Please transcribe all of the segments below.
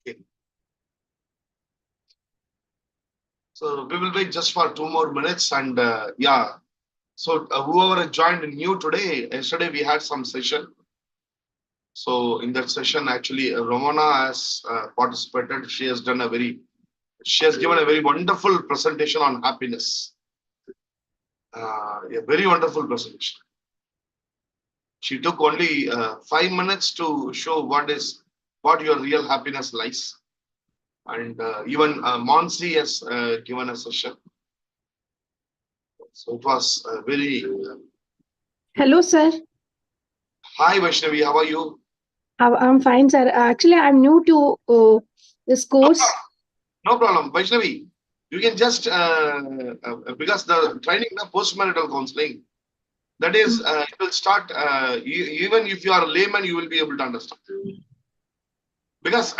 Okay. So we will wait just for 2 more minutes and yeah. So whoever joined new today, yesterday we had some session. So in that session, actually, Romana has participated. She has given a very wonderful presentation on happiness. A very wonderful presentation. She took only 5 minutes to show what your real happiness lies. And even Monsi has given a session. So it was very. Hello, sir. Hi Vaishnavi, how are you? I'm fine, sir. Actually, I'm new to this No course. problem. No problem. Vaishnavi, you can just because the training, the post-marital counseling, that is, it will start even if you are a layman, you will be able to understand. Because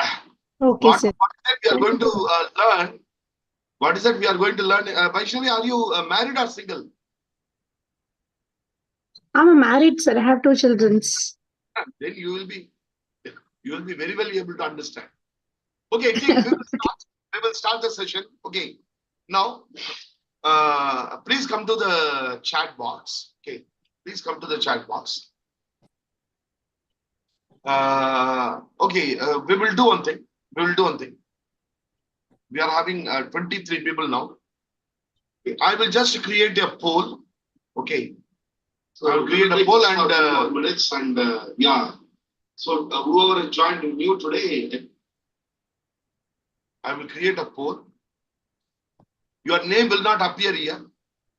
Okay, what sir. is that we are going to learn? What is that we are going to learn? Vaishnavi, are you married or single? I'm a married, sir. I have two children. Then you will be very well able to understand. Okay, team, we will start. We will start the session. Okay, now please come to the chat box. Okay, please come to the chat box. Okay, we will do one thing. We will do one thing. We are having 23 people now. Okay, I will just create a poll. Okay, so I will create a poll and minutes and yeah. So whoever joined new today, I will create a poll. Your name will not appear here.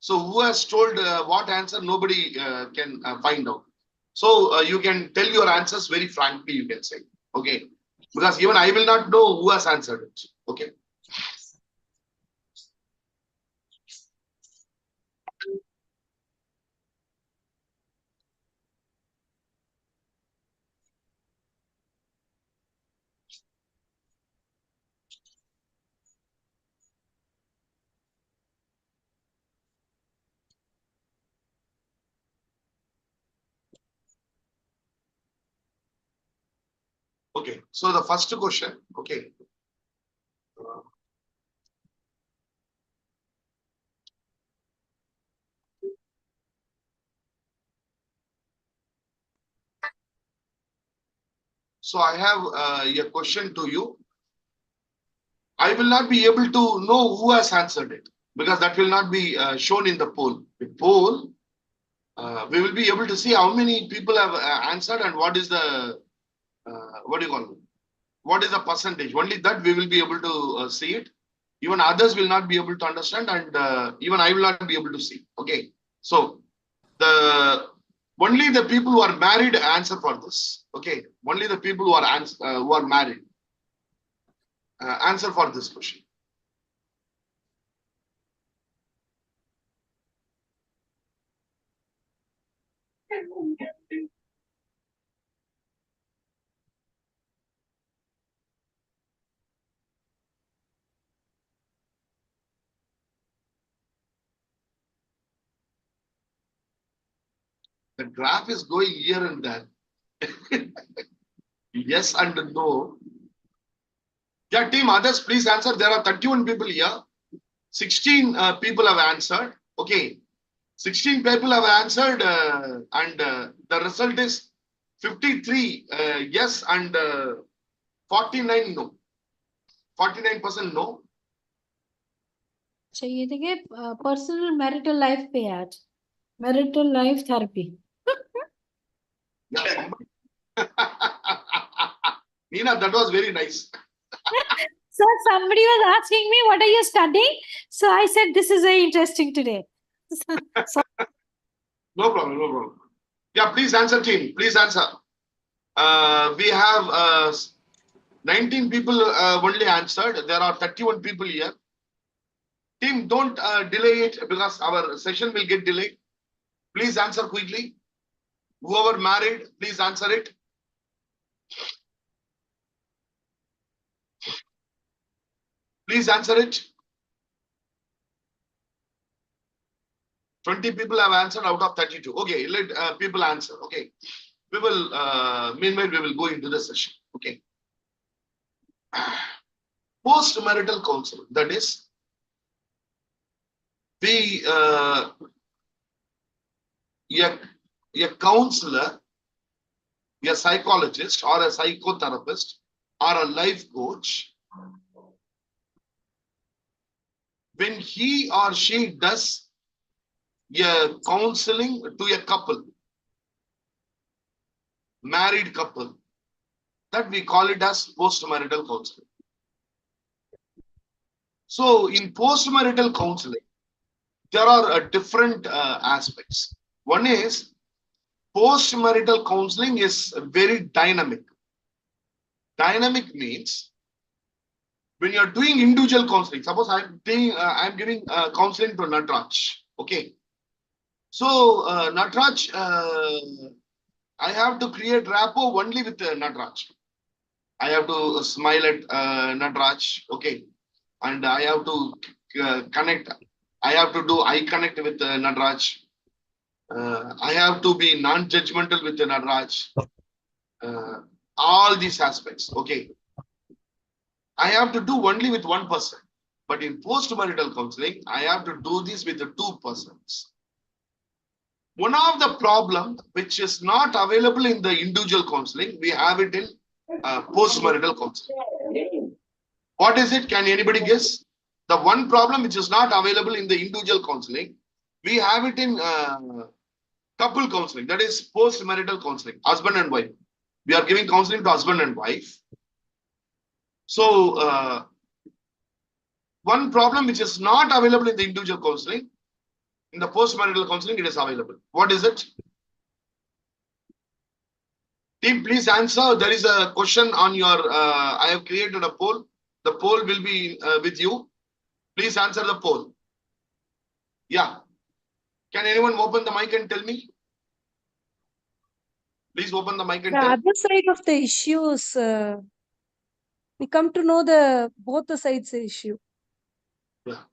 So who has told what answer, nobody can find out. So you can tell your answers very frankly, you can say. Okay. Because even I will not know who has answered it. Okay. Okay. So the first question. Okay. So I have a question to you. I will not be able to know who has answered it because that will not be shown in the poll. The poll, we will be able to see how many people have answered and what is the what do you call it? What is the percentage? Only that we will be able to see it. Even others will not be able to understand, and even I will not be able to see. Okay, so the only the people who are married answer for this. Okay, only the people who are married answer for this question. The graph is going here and there. Yes and no. Yeah, team, others, please answer. There are 31 people here. 16 people have answered. Okay. 16 people have answered, and the result is 53 yes and 49 no. 49% no. चाहिए थे कि personal marital life पे आज marital life therapy Yeah. Nina, that was very nice. So somebody was asking me, what are you studying? So I said, this is very interesting today. No problem, no problem. Yeah, please answer, team. Please answer. We have 19 people only answered. There are 31 people here. Team, don't delay it because our session will get delayed. Please answer quickly. Whoever married, please answer it. Please answer it. 20 people have answered out of 32. Okay, let people answer. Okay. We will, meanwhile, we will go into the session. Okay. post-marital counseling. That is, we a counselor, a psychologist, or a psychotherapist, or a life coach, when he or she does a counseling to a couple, married couple, that we call it as post-marital counseling. So in post-marital counseling, there are different aspects. One is post-marital counseling is very dynamic. Dynamic means when you are doing individual counseling, suppose I'm giving counseling to Natraj. Okay. So Natraj, I have to create rapport only with Natraj. I have to smile at Natraj. Okay. And I have to connect. I have to do eye connect with Natraj. I have to be non-judgmental with Natraj. All these aspects. Okay. I have to do only with one person. But in post-marital counseling, I have to do this with the two persons. One of the problems which is not available in the individual counseling, we have it in post-marital counseling. What is it? Can anybody guess? The one problem which is not available in the individual counseling, we have it in couple counseling. That is post-marital counseling, husband and wife. We are giving counseling to husband and wife. So, one problem which is not available in the individual counseling, in the post-marital counseling, it is available. What is it? Team, please answer. There is a question on your, I have created a poll. The poll will be with you. Please answer the poll. Yeah. Can anyone open the mic and tell me? Please open the mic and The tell. other side of the issues, we come to know both the sides the issue. Yeah.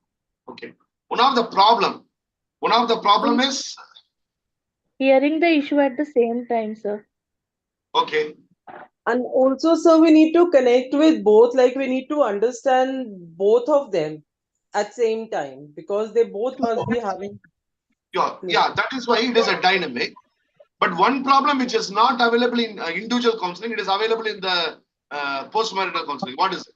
Okay. One of the problem is Hearing the issue at the same time, sir. okay. And also, sir, we need to connect with both, like we need to understand both of them at same time, because they both must be having. Yeah, that is why it is a dynamic. But one problem which is not available in individual counseling, it is available in the post-marital counseling. What is it?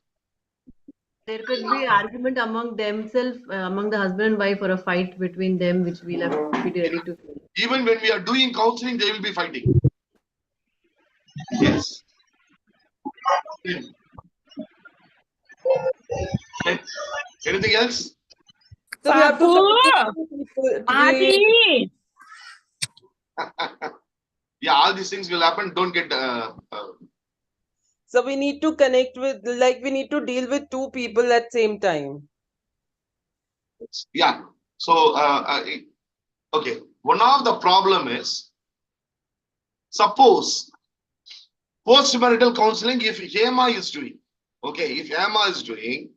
There could be argument among themselves, among the husband and wife, or a fight between them, which we'll have to be ready to. Even when we are doing counseling, they will be fighting. Yes. Okay. Anything else? So we have to Yeah, all these things will happen. Don't get. So we need to connect with, like we need to deal with two people at same time. Yeah. So okay. One of the problem is, suppose post-marital counseling, if Hema is doing, okay, if Hema is doing,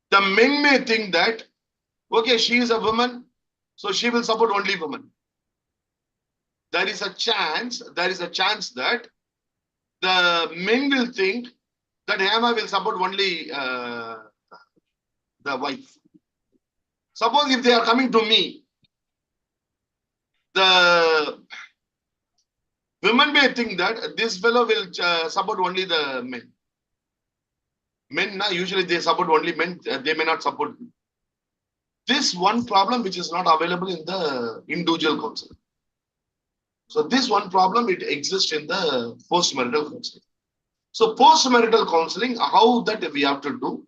the men may think that, okay, she is a woman, so she will support only women. There is a chance that the men will think that Hema will support only the wife. Suppose if they are coming to me, the women may think that this fellow will support only the men. Men, usually they support only men, they may not support me. This one problem which is not available in the individual counseling. So this one problem, it exists in the post-marital counseling. So post-marital counseling, how that we have to do?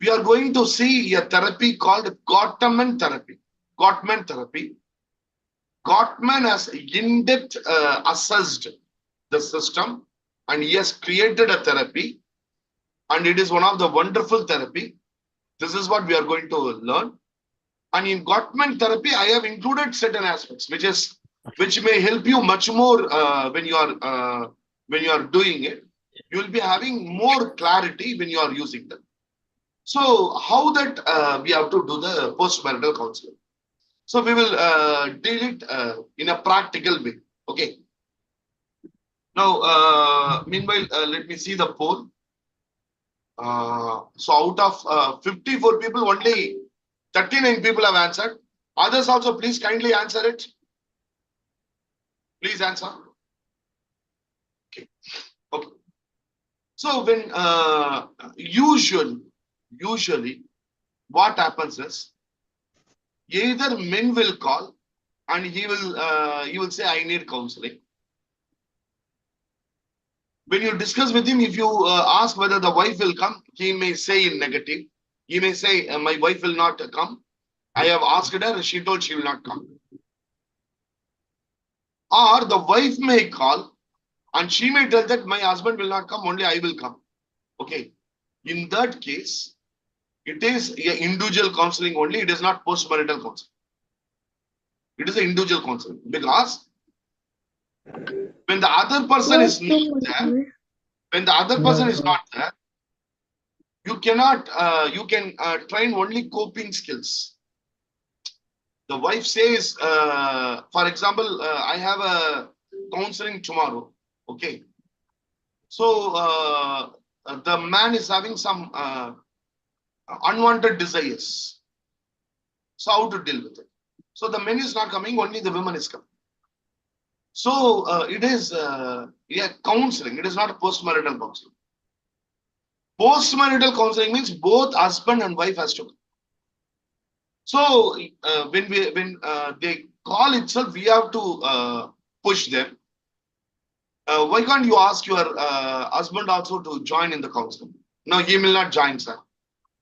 We are going to see a therapy called Gottman therapy. Gottman therapy. Gottman has in-depth assessed the system, and he has created a therapy, and it is one of the wonderful therapy. This is what we are going to learn. And in Gottman therapy, I have included certain aspects, which may help you much more when you are doing it. You will be having more clarity when you are using them. So how that we have to do the post-marital counseling. So we will deal it in a practical way. Okay. Now, meanwhile, let me see the poll. So out of 54 people, only 39 people have answered. Others also, please kindly answer it. Please answer. Okay. Okay. So when usually what happens is either men will call and he will say, I need counseling. When you discuss with him, if you ask whether the wife will come, he may say in negative. He may say, my wife will not come. I have asked her, she told she will not come. Or the wife may call and she may tell that my husband will not come, only I will come. Okay. In that case, it is a individual counseling only. It is not post-marital counseling. It is an individual counseling because when the other person is not there, when the other person is not there, you cannot, you can train only coping skills. The wife says, for example, I have a counseling tomorrow. Okay. So the man is having some unwanted desires. So how to deal with it? So the man is not coming, only the woman is coming. So it is counseling. It is not a post-marital counseling. Post-marital counseling means both husband and wife has to come. So when they call itself, we have to push them. Why can't you ask your husband also to join in the counseling? No, he will not join, sir.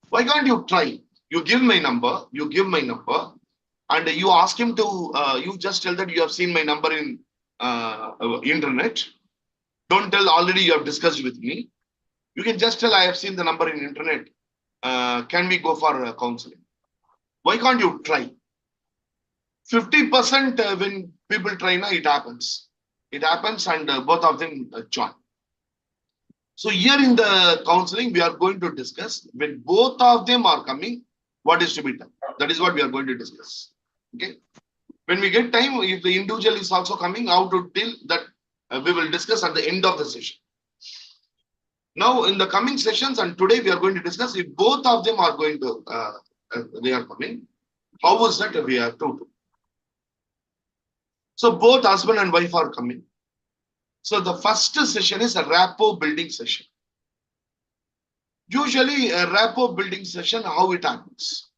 Why can't you try? You give my number, and you ask him to, you just tell that you have seen my number in internet. Don't tell already you have discussed with me. You can just tell I have seen the number in internet. Can we go for counseling? Why can't you try? 50% when people try now, it happens. It happens and both of them join. So here in the counseling, we are going to discuss when both of them are coming, what is to be done. That is what we are going to discuss. Okay. When we get time, if the individual is also coming, how to deal that we will discuss at the end of the session. Now in the coming sessions and today we are going to discuss if both of them are going to, they are coming, how is that we have to do. So both husband and wife are coming. So the first session is a rapport building session. Usually a rapport building session, how it happens.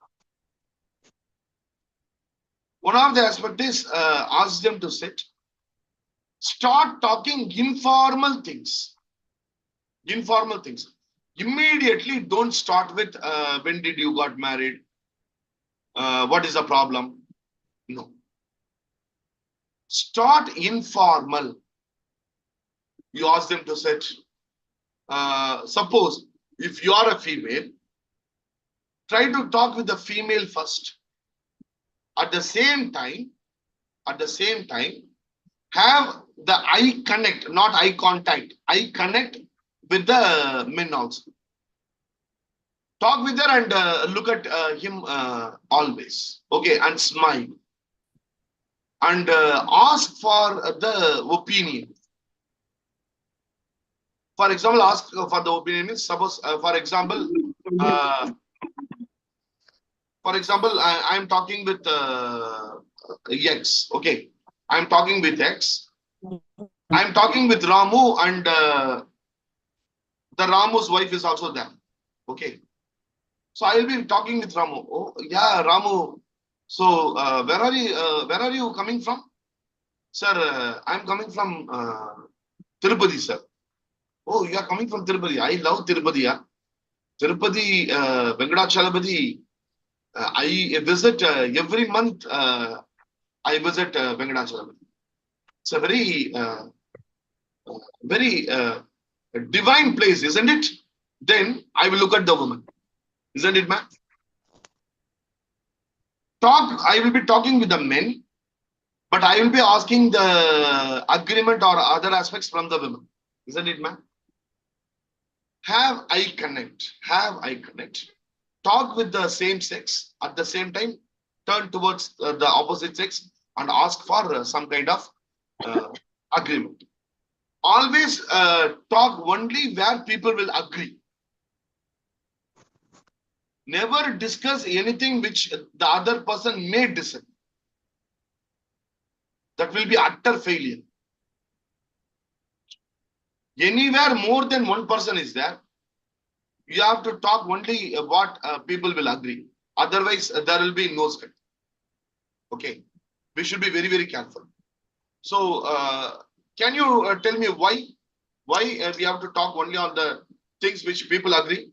One of the aspects is ask them to sit. Start talking informal things. Informal things. Immediately don't start with when did you got married? What is the problem? No. Start informal. You ask them to sit. Suppose if you are a female, try to talk with the female first. At the same time, have the eye connect, not eye contact. Eye connect with the men also. Talk with her and look at him always. Okay, and smile. And ask for the opinion. For example, ask for the opinion means suppose, for example, I am talking with X. Okay, I am talking with X. I am talking with Ramu and the Ramu's wife is also there. Okay, so I will be talking with Ramu. Oh yeah, Ramu. So where are you coming from, sir? I am coming from Tirupati, sir. Oh, you are coming from Tirupati. I love Tirupati. Yeah. Tirupati, Venkatachalapati. I visit every month. I visit Venkatachalapati. It's a very divine place, isn't it? Then I will look at the woman, isn't it, ma'am? I will be talking with the men, but I will be asking the agreement or other aspects from the women, isn't it, ma'am? Have eye connect. Talk with the same sex at the same time. Turn towards the opposite sex and ask for some kind of agreement. Always talk only where people will agree. Never discuss anything which the other person may disagree. That will be utter failure. Anywhere more than one person is there, you have to talk only what people will agree. Otherwise, there will be no script. Okay, we should be very, very careful. So, can you tell me why we have to talk only on the things which people agree?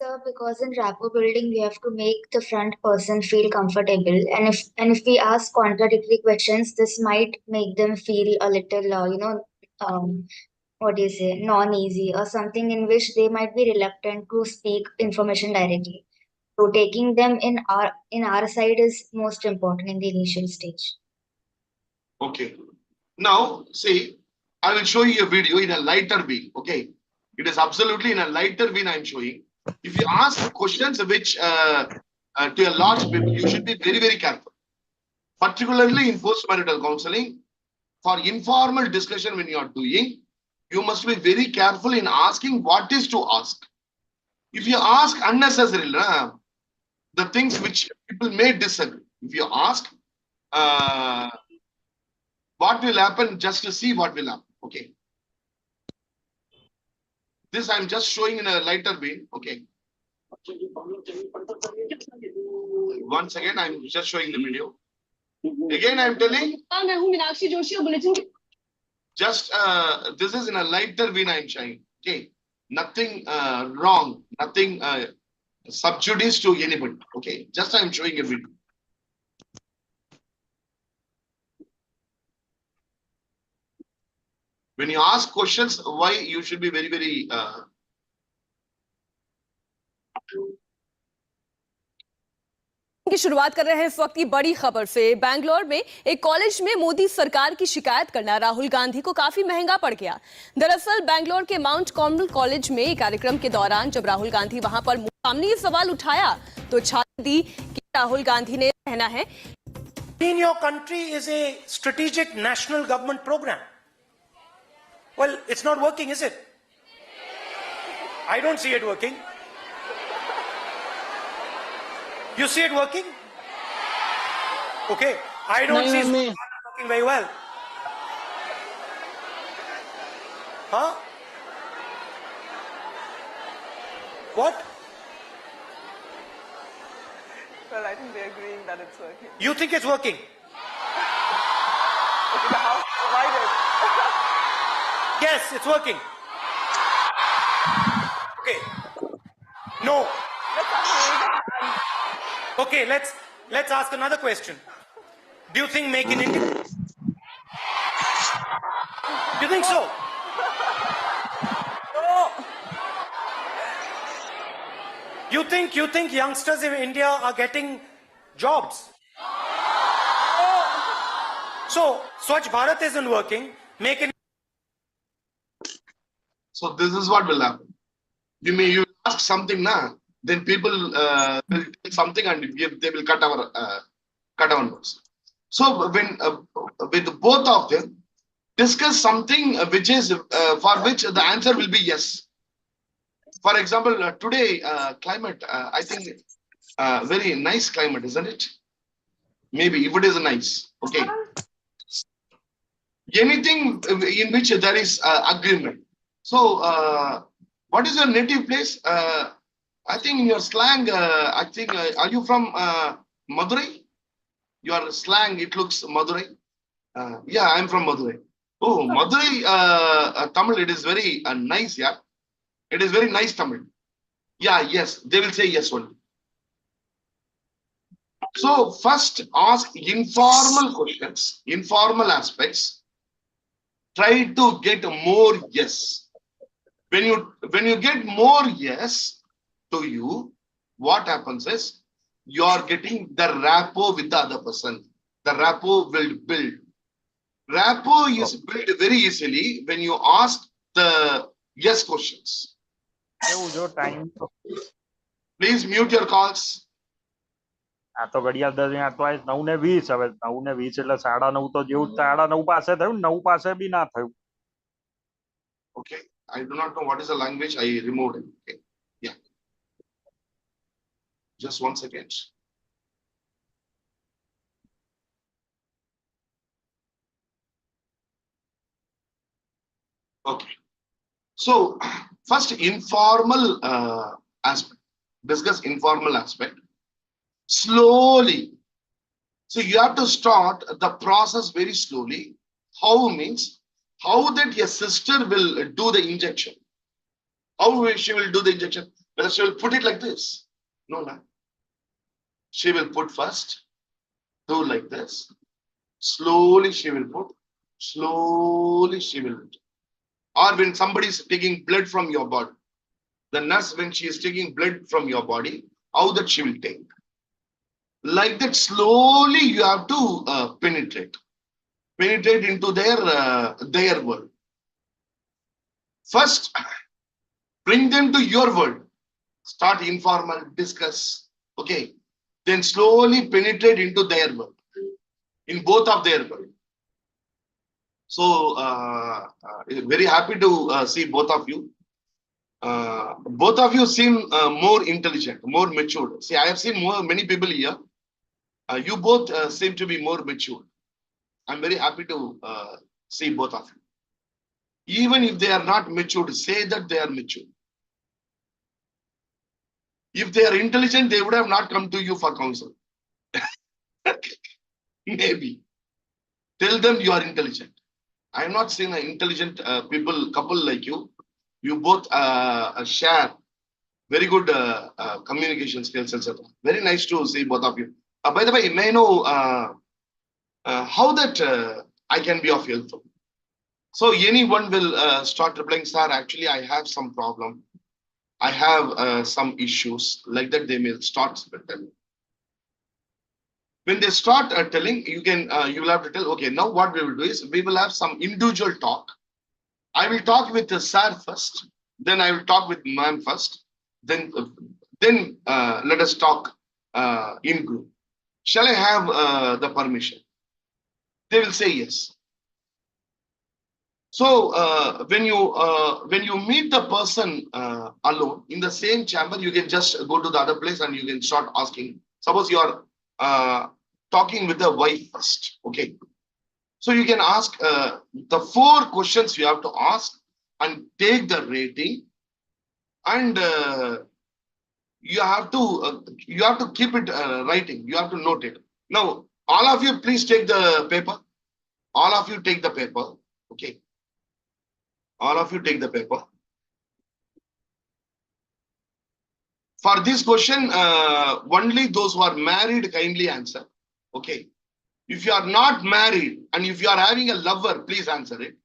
Sir, because in rapport building, we have to make the front person feel comfortable, and if we ask contradictory questions, this might make them feel a little, what do you say, non-easy or something in which they might be reluctant to speak information directly. So taking them in our side is most important in the initial stage. Okay. Now, see, I will show you a video in a lighter vein. Okay. It is absolutely in a lighter vein I'm showing. If you ask questions which to a large people, you should be very, very careful. Particularly in post-marital counseling, for informal discussion when you are doing, you must be very careful in asking what is to ask. If you ask unnecessarily, the things which people may disagree. If you ask, what will happen, just to see what will happen. Okay. This I'm just showing in a lighter vein. Okay. Once again, I'm just showing the video. Again, I'm telling. Just this is in a lighter vein I'm showing. Okay. Nothing wrong. Nothing subjudice to anybody. Okay. Just I'm showing a video. When you ask questions, why you should be very, very की शुरुआत कर रहे हैं इस वक्त की बड़ी खबर से। बैंगलोर में एक कॉलेज में मोदी सरकार की शिकायत करना राहुल गांधी को काफी महंगा पड़ गया। दरअसल बैंगलोर के माउंट कार्मेल कॉलेज में कार्यक्रम के दौरान जब राहुल गांधी वहां पर सामने ये सवाल उठाया तो छात्र दी कि राहुल गांधी ने कहना है, In your country is a strategic national government program. Well, it's not working, is it? I don't see it working. You see it working? Okay. I don't see it working very well. Huh? What? Well, I think they're agreeing that it's working. You think it's working? Okay, the house provided. Yes, it's working. Okay. No. Okay, let's ask another question. Do you think Make in India? Do you think so? No. You think youngsters in India are getting jobs? So Swachh Bharat isn't working. Make in. So this is what will happen. You ask something now, then people will take something and they will cut our notes. So when with both of them discuss something which is for which the answer will be yes. For example, today climate, I think very nice climate, isn't it? Maybe if it is nice, okay. Anything in which there is agreement. So, what is your native place? I think in your slang, I think, are you from Madurai? Your slang, it looks Madurai. Yeah, I'm from Madurai. Oh, Madurai, Tamil, it is very nice, yeah. It is very nice Tamil. Yeah, yes, they will say yes only. So, first ask informal questions, informal aspects. Try to get more yes. When you get more yes to you, what happens is you are getting the rapport with the other person. The rapport will build. Rapport is built very easily when you ask the yes questions. Please mute your calls. આ તો ઘડિયાળ 10 આ તો 9:20 હવે 9:20 એટલે 9:30 તો જેવું 9:30 પાસે થયું 9 પાસે બી ના થયું. Okay, I do not know what is the language. I removed it. Okay. Yeah. Just 1 second. Okay. So first informal aspect. Discuss informal aspect. Slowly. So you have to start the process very slowly. How means how that your sister will do the injection. How she will do the injection? Whether she will put it like this? No, no. She will put first, do like this. Slowly she will put. Slowly she will put. Or when somebody is taking blood from your body, the nurse, when she is taking blood from your body, how that she will take. Like that, slowly you have to penetrate into their world. First, bring them to your world. Start informal, discuss. Okay. Then slowly penetrate into their world, in both of their world. So, very happy to see both of you. Both of you seem more intelligent, more mature. See, I have seen many people here. You both seem to be more mature. I'm very happy to see both of you. Even if they are not mature, say that they are mature. If they are intelligent, they would have not come to you for counsel. Maybe. Tell them you are intelligent. I am not saying an intelligent couple like you. You both share very good communication skills, etc. Very nice to see both of you. By the way, may I know how that I can be of help? So anyone will start replying, sir, actually I have some problem. I have some issues. Like that they may start telling. When they start telling, you will have to tell, okay, now what we will do is we will have some individual talk. I will talk with the sir first, then I will talk with ma'am first, then let us talk in group. Shall I have the permission? They will say yes. So when you meet the person alone in the same chamber, you can just go to the other place and you can start asking. Suppose you are talking with the wife first, okay? So you can ask the 4 questions you have to ask and take the rating, and you have to keep it writing. You have to note it. Now, all of you, please take the paper. All of you take the paper, okay? All of you take the paper. For this question, only those who are married kindly answer. Okay. If you are not married and if you are having a lover, please answer it.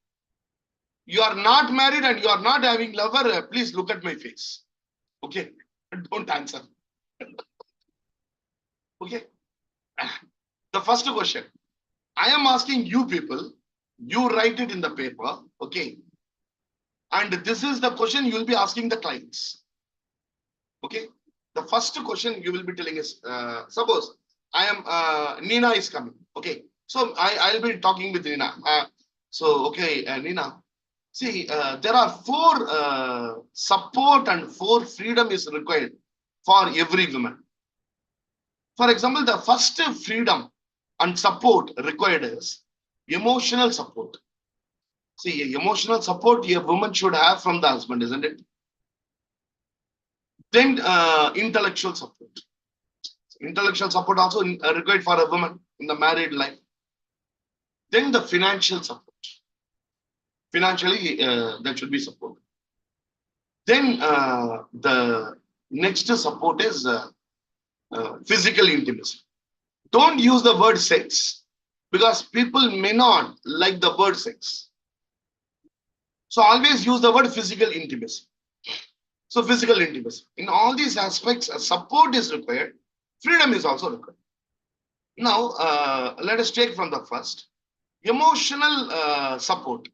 You are not married and you are not having lover, please look at my face. Okay. Don't answer. Okay. The first question. I am asking you people, you write it in the paper. Okay. And this is the question you will be asking the clients. Okay. The first question you will be telling is, suppose I am, Nina is coming. Okay. So I'll be talking with Nina. Okay, Nina, see, there are 4 support and 4 freedom is required for every woman. For example, the first freedom and support required is emotional support. See, emotional support a woman should have from the husband, isn't it? Then intellectual support. Intellectual support also required for a woman in the married life. Then the financial support. Financially, that should be support. Then the next support is physical intimacy. Don't use the word sex because people may not like the word sex. So always use the word physical intimacy. So physical intimacy. In all these aspects, support is required. Freedom is also required. Now, let us take from the first. Emotional support.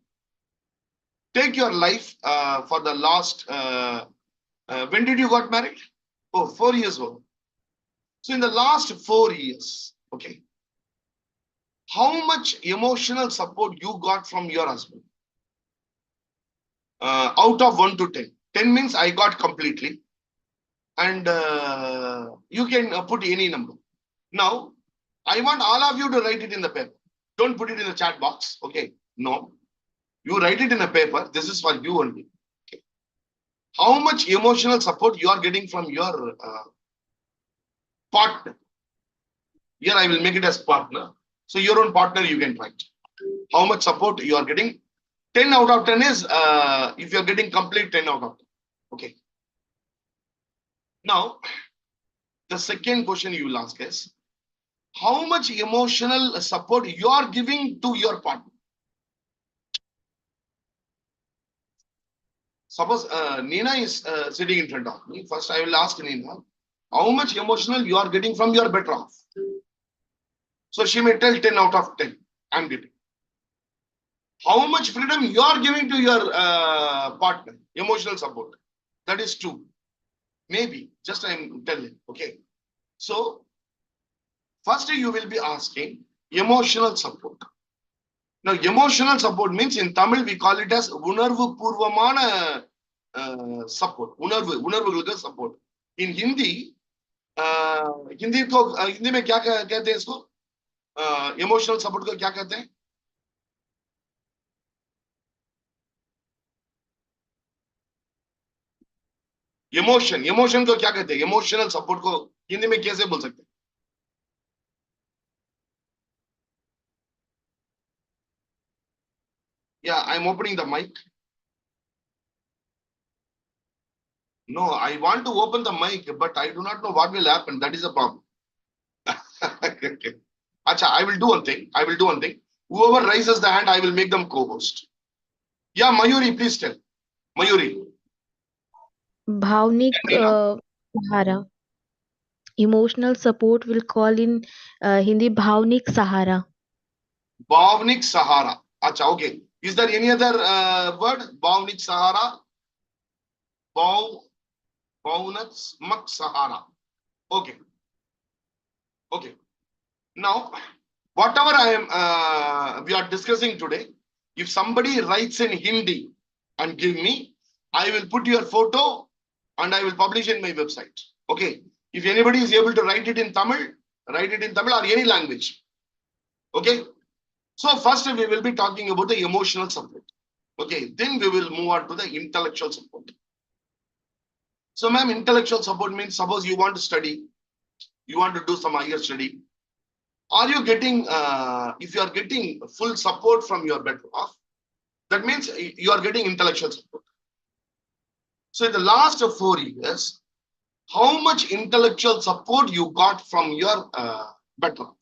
Take your life for the last, when did you got married? Oh, 4 years old. So in the last 4 years, okay, how much emotional support you got from your husband? out of 1 to 10. 10 means I got completely. And you can put any number. Now, I want all of you to write it in the paper. Don't put it in the chat box. Okay. No. You write it in a paper. This is for you only. Okay. How much emotional support you are getting from your partner? Here I will make it as partner. So your own partner you can write. How much support you are getting? 10 out of 10 is if you are getting complete 10 out of 10. Okay. Now, the second question you will ask is, how much emotional support you are giving to your partner? Suppose Nina is sitting in front of me. First, I will ask Nina, how much emotional you are getting from your better half? So she may tell 10 out of 10. I'm getting. How much freedom you are giving to your partner? Emotional support. That is 2. Maybe. Just I'm telling. Okay. So, first you will be asking emotional support. Now, emotional support means in Tamil we call it as unarvu purvamana support. Unarvugalukku support. In Hindi, Hindi में क्या कहते हैं इसको? Emotional support को क्या कहते हैं? Emotion को क्या कहते हैं? Emotional support को हिंदी में कैसे बोल सकते हैं? Yeah, I'm opening the mic. No, I want to open the mic, but I do not know what will happen. That is the problem. Okay. Acha, I will do one thing. Whoever raises the hand, I will make them co-host. Yeah, Mayuri, please tell. Mayuri. Bhavnik Sahara. Emotional support will call in Hindi Bhavnik Sahara. Bhavnik Sahara. Acha, okay. Is there any other word? Bhavnik Sahara? Bhavnak Sahara. Okay. Okay. Now, whatever we are discussing today, if somebody writes in Hindi and give me, I will put your photo and I will publish in my website. Okay. If anybody is able to write it in Tamil or any language. Okay. So first we will be talking about the emotional support. Okay. Then we will move on to the intellectual support. So ma'am, intellectual support means suppose you want to study, you want to do some higher study. Are you getting, if you are getting full support from your better half, that means you are getting intellectual support. So in the last 4 years, how much intellectual support you got from your better half?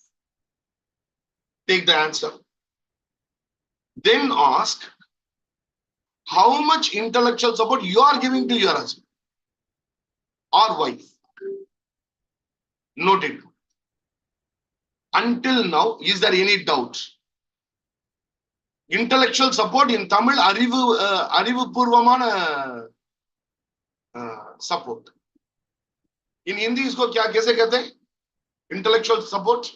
Take the answer. Then ask, how much intellectual support you are giving to your husband or wife? Note it. Until now, is there any doubt? Intellectual support in Tamil, arivu purvamana support. In Hindi, isko kya kaise kehte hain? Intellectual support.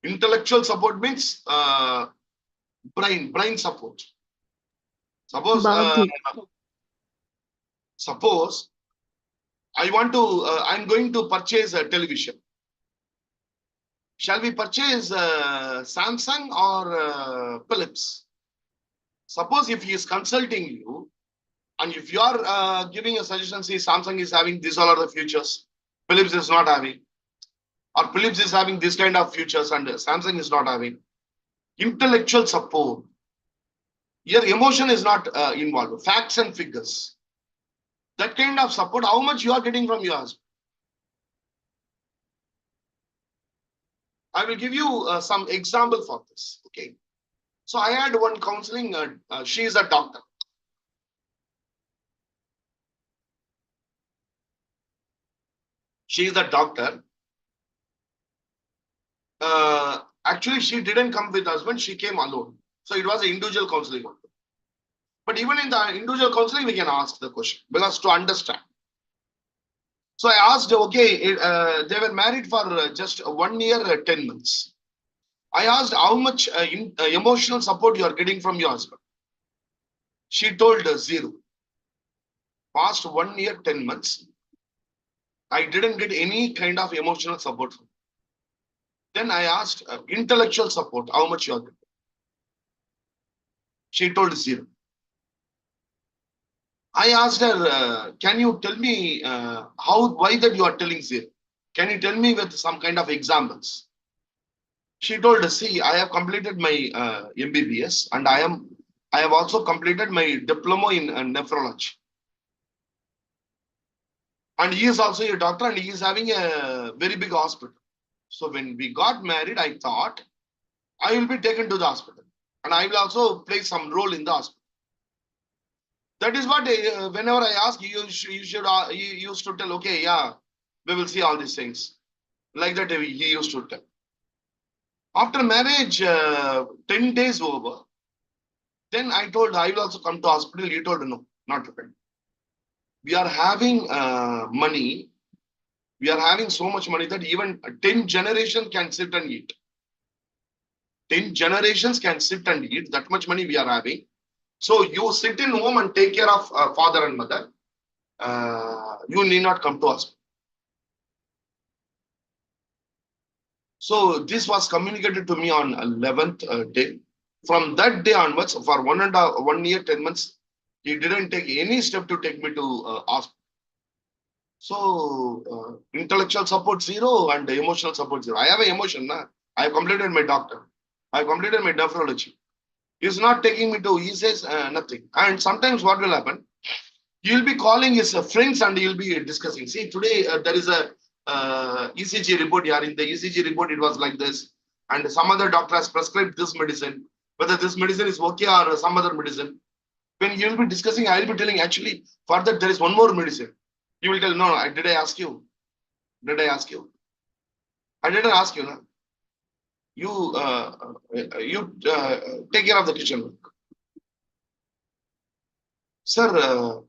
Intellectual support means brain support. Suppose I want to, I'm going to purchase a television. Shall we purchase Samsung or Philips? Suppose if he is consulting you, and if you are giving a suggestion, see Samsung is having these all are the features, Philips is not having, or Philips is having this kind of features and Samsung is not having. Intellectual support. Your emotion is not involved. Facts and figures. That kind of support, how much you are getting from your husband? I will give you some example for this. Okay. So I had one counseling, she is a doctor. She is a doctor. Actually, she didn't come with husband, she came alone. So it was an individual counseling. But even in the individual counseling, we can ask the question because to understand. So I asked, okay, they were married for just 1 year, 10 months. I asked how much emotional support you are getting from your husband. She told zero. Past 1 year, 10 months, I didn't get any kind of emotional support. Then I asked intellectual support, how much you are getting? She told zero. I asked her, can you tell me why that you are telling zero? Can you tell me with some kind of examples? She told, see, I have completed my MBBS and I have also completed my diploma in nephrology. And he is also a doctor and he is having a very big hospital. So when we got married, I thought I will be taken to the hospital and I will also play some role in the hospital. That is what whenever I ask you, you used to tell, okay, yeah, we will see all these things. Like that he used to tell. After marriage, 10 days over, then I told I will also come to hospital. He told no, not required. We are having money. We are having so much money that even 10 generations can sit and eat. 10 generations can sit and eat. That much money we are having. So you sit in home and take care of father and mother. You need not come to hospital. So this was communicated to me on 11th day. From that day onwards, for 1 year, 10 months, he didn't take any step to take me to hospital. So intellectual support zero and emotional support zero. I have an emotion. Nah? I have completed my doctor. I have completed my nephrology. He's not taking me to, he says nothing. And sometimes what will happen? He'll be calling his friends and he'll be discussing. See, today there is a ECG report here. In the ECG report, it was like this. And some other doctor has prescribed this medicine. Whether this medicine is okay or some other medicine. When you will be discussing, I will be telling, actually, for that there is one more medicine. You will tell, no, did I ask you? Did I ask you? I didn't ask you. No? You take care of the kitchen work. Sir,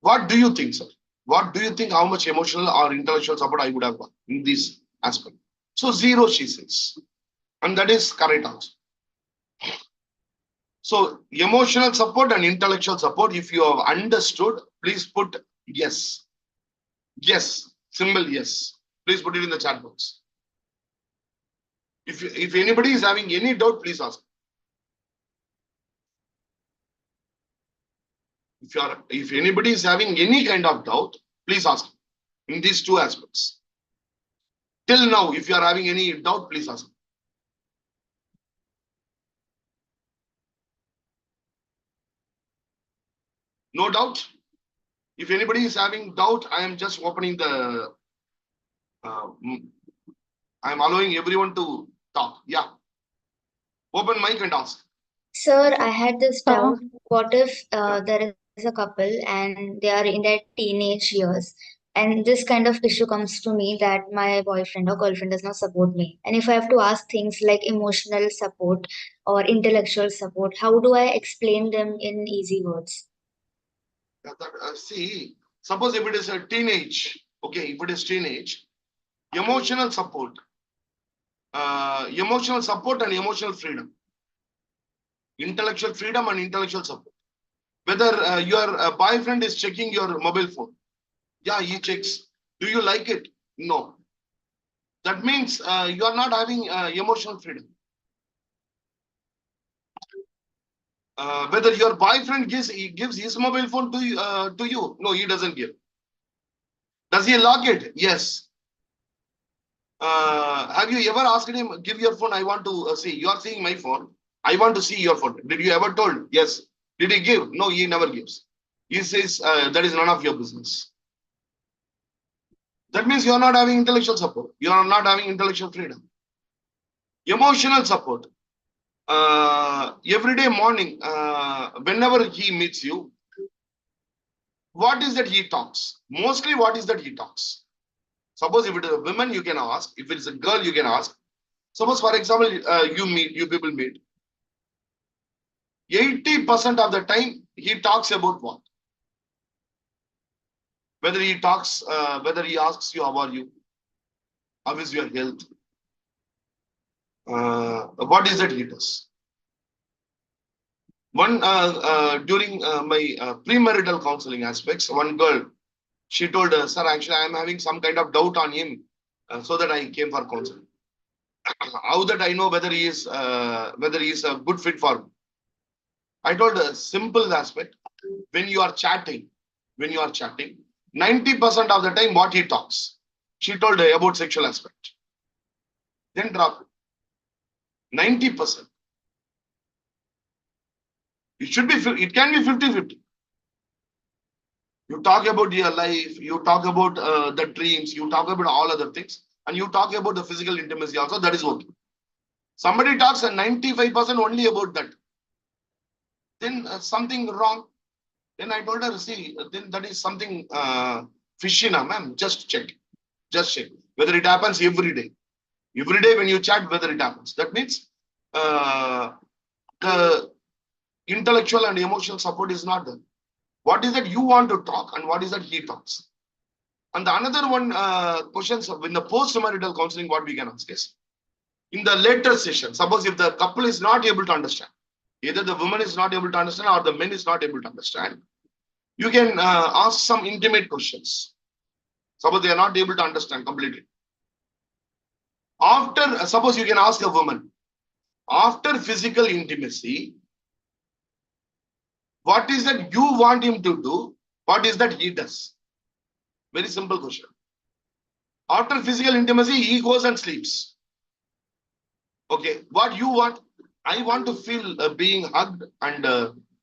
what do you think, sir? What do you think how much emotional or intellectual support I would have got in this aspect? So zero, she says. And that is correct also. So emotional support and intellectual support, if you have understood, please put yes. Yes, symbol yes. Please put it in the chat box. If anybody is having any doubt, please ask. If anybody is having any kind of doubt, please ask in these two aspects. Till now, if you are having any doubt, please ask. No doubt. If anybody is having doubt, I am just opening the. I am allowing everyone to talk. Yeah. Open mic and ask. Sir, I had this doubt. What if there is a couple and they are in their teenage years, and this kind of issue comes to me that my boyfriend or girlfriend does not support me? And if I have to ask things like emotional support or intellectual support, how do I explain them in easy words? See, suppose if it is a teenage, okay, if it is teenage, emotional support and emotional freedom, intellectual freedom and intellectual support. Whether your boyfriend is checking your mobile phone, yeah, he checks. Do you like it? No. That means you are not having emotional freedom. Whether your boyfriend gives his mobile phone to you, no, he doesn't give. Does he lock it? Yes. Have you ever asked him, give your phone, I want to see. You are seeing my phone. I want to see your phone. Did you ever told? Yes. Did he give? No, he never gives. He says, that is none of your business. That means you are not having intellectual support. You are not having intellectual freedom. Emotional support. Every day morning, whenever he meets you, what is that he talks? Mostly what is that he talks? Suppose if it is a woman, you can ask. If it is a girl, you can ask. Suppose, for example, you people meet. 80% of the time, he talks about what? Whether he talks, whether he asks you, how are you? How is your health? What is that he does? During my premarital counseling aspects, one girl, she told, sir, actually, I am having some kind of doubt on him, so that I came for counseling. How that I know whether he is a good fit for me? I told a simple aspect. When you are chatting, 90% of the time what he talks, she told about sexual aspect. Then drop it. 90%. It should be, it can be 50-50. You talk about your life, you talk about the dreams, you talk about all other things, and you talk about the physical intimacy also, that is okay. Somebody talks 95% only about that. Then something wrong. Then I told her, see, then that is something fishy now, ma'am. Just check. Just check. Whether it happens every day. Every day when you chat, whether it happens. That means the intellectual and emotional support is not there. What is that you want to talk and what is that he talks? And the another one questions in the post-marital counseling, what we can ask is, in the later session, suppose if the couple is not able to understand, either the woman is not able to understand or the man is not able to understand, you can ask some intimate questions. Suppose they are not able to understand completely. After, suppose you can ask a woman, after physical intimacy, what is that you want him to do? What is that he does? Very simple question. After physical intimacy, he goes and sleeps. Okay, what you want? I want to feel being hugged, and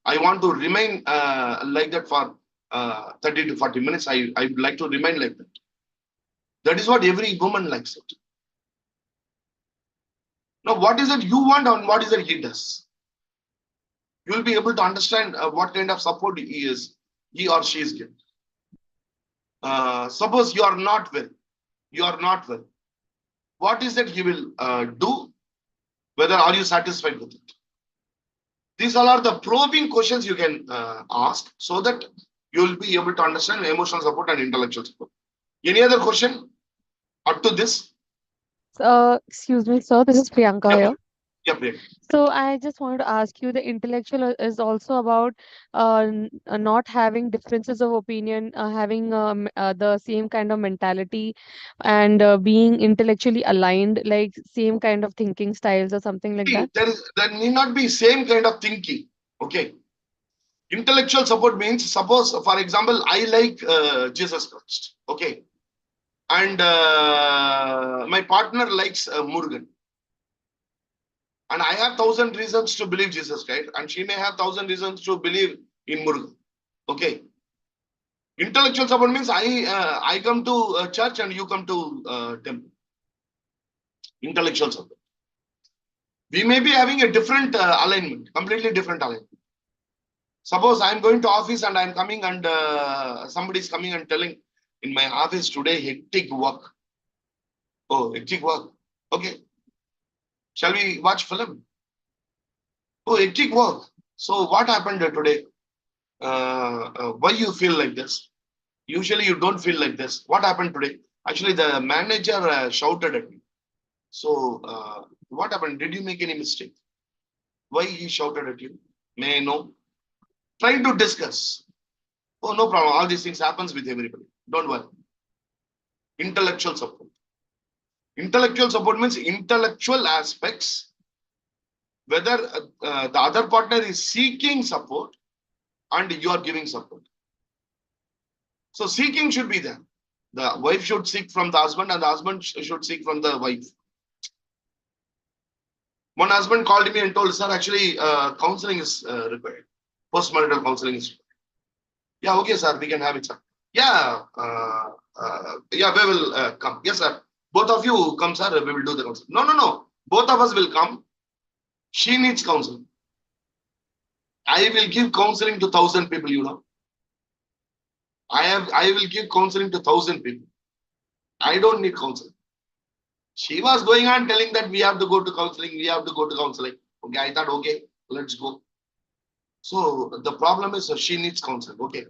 I want to remain like that for 30 to 40 minutes. I would like to remain like that. That is what every woman likes it. Now, what is it you want and what is it he does? You will be able to understand what kind of support he or she is getting. Suppose you are not well. What is that he will do? Whether are you satisfied with it? These all are the probing questions you can ask so that you will be able to understand emotional support and intellectual support. Any other question up to this? Excuse me, sir. This is Priyanka Yeah, here. yeah, Priyanka. So I just wanted to ask you, the intellectual is also about not having differences of opinion, having the same kind of mentality, and being intellectually aligned, like same kind of thinking styles or something like that. There need not be same kind of thinking. Okay. Intellectual support means, suppose, for example, I like Jesus Christ. Okay. And my partner likes Murugan. And I have 1,000 reasons to believe Jesus Christ, and she may have 1,000 reasons to believe in Murugan. Okay. Intellectual support means I come to church and you come to temple. Intellectual support. We may be having a different alignment, completely different alignment. Suppose I'm going to office and I'm coming and somebody is coming and telling, in my office today, hectic work. Oh, hectic work. Okay. Shall we watch film? Oh, hectic work. So what happened today? Why you feel like this? Usually you don't feel like this. What happened today? Actually, the manager shouted at me. So what happened? Did you make any mistake? Why he shouted at you? May I know? Trying to discuss. Oh, no problem. All these things happens with everybody. Don't worry. Intellectual support. Intellectual support means intellectual aspects. Whether the other partner is seeking support and you are giving support. So seeking should be there. The wife should seek from the husband and the husband should seek from the wife. One husband called me and told, sir, actually counseling is required. Post-marital counseling is required. Yeah, okay, sir, we can have it, sir. Yeah, yeah, we will come. Yes, sir. Both of you come, sir, we will do the counseling. No. Both of us will come. She needs counseling. I will give counseling to 1,000 people, you know. I will give counseling to 1,000 people. I don't need counseling. She was going on telling that we have to go to counseling, we have to go to counseling. Okay, I thought, okay, let's go. So the problem is she needs counseling. Okay.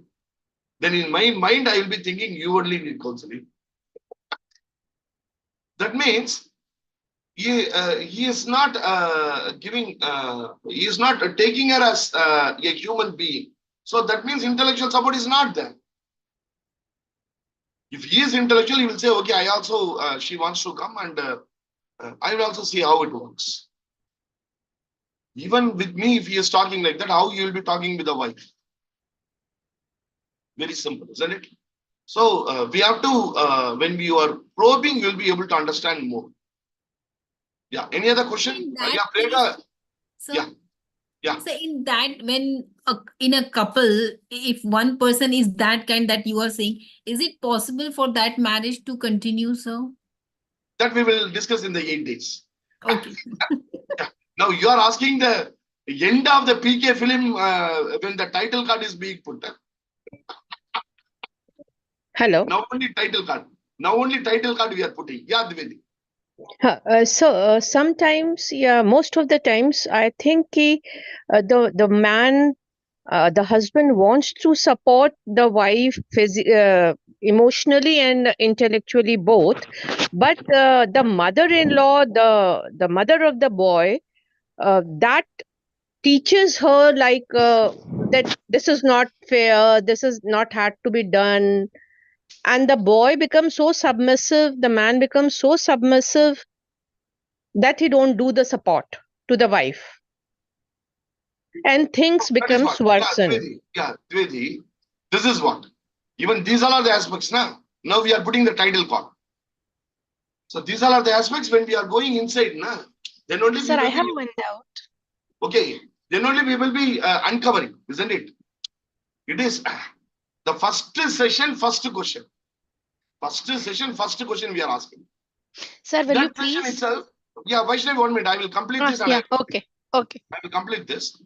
Then in my mind, I will be thinking you only need counseling. That means he is not he is not taking her as a human being. So that means intellectual support is not there. If he is intellectual, he will say, okay, I also, she wants to come and I will also see how it works. Even with me, if he is talking like that, how you will be talking with a wife? Very simple, isn't it? So we have to, when we are probing, you will be able to understand more. Yeah. Any other question? that Yeah, Priyanka. So, Yeah. Yeah. so in that, when in a couple, if one person is that kind that you are saying, is it possible for that marriage to continue, sir? That we will discuss in the 8 days. Okay. Now you are asking the end of the PK film when the title card is being put. Hello. Now only title card. Now only title card we are putting. Yeah, Dwivedi. So sometimes, yeah, most of the times, I think the man, the husband wants to support the wife emotionally and intellectually both, but the mother-in-law, the mother of the boy, that teaches her like that this is not fair, this is not had to be done, and the boy becomes so submissive, the man becomes so submissive that he don't do the support to the wife, and things That is becomes what. Yeah, worsen. Dwivedi. Yeah, Dwivedi. This is what. Even these all are the aspects now. Now we are putting the title card. So these all are the aspects when we are going inside now. Then only Sir, we I will have be one doubt. okay. Then only we will be uncovering, isn't it? It is the first session, first question. First session, first question we are asking. Sir, will you That question please? itself. Yeah, Vaishnavi, 1 minute. I will complete this. And Yeah, okay. Okay. I will complete this.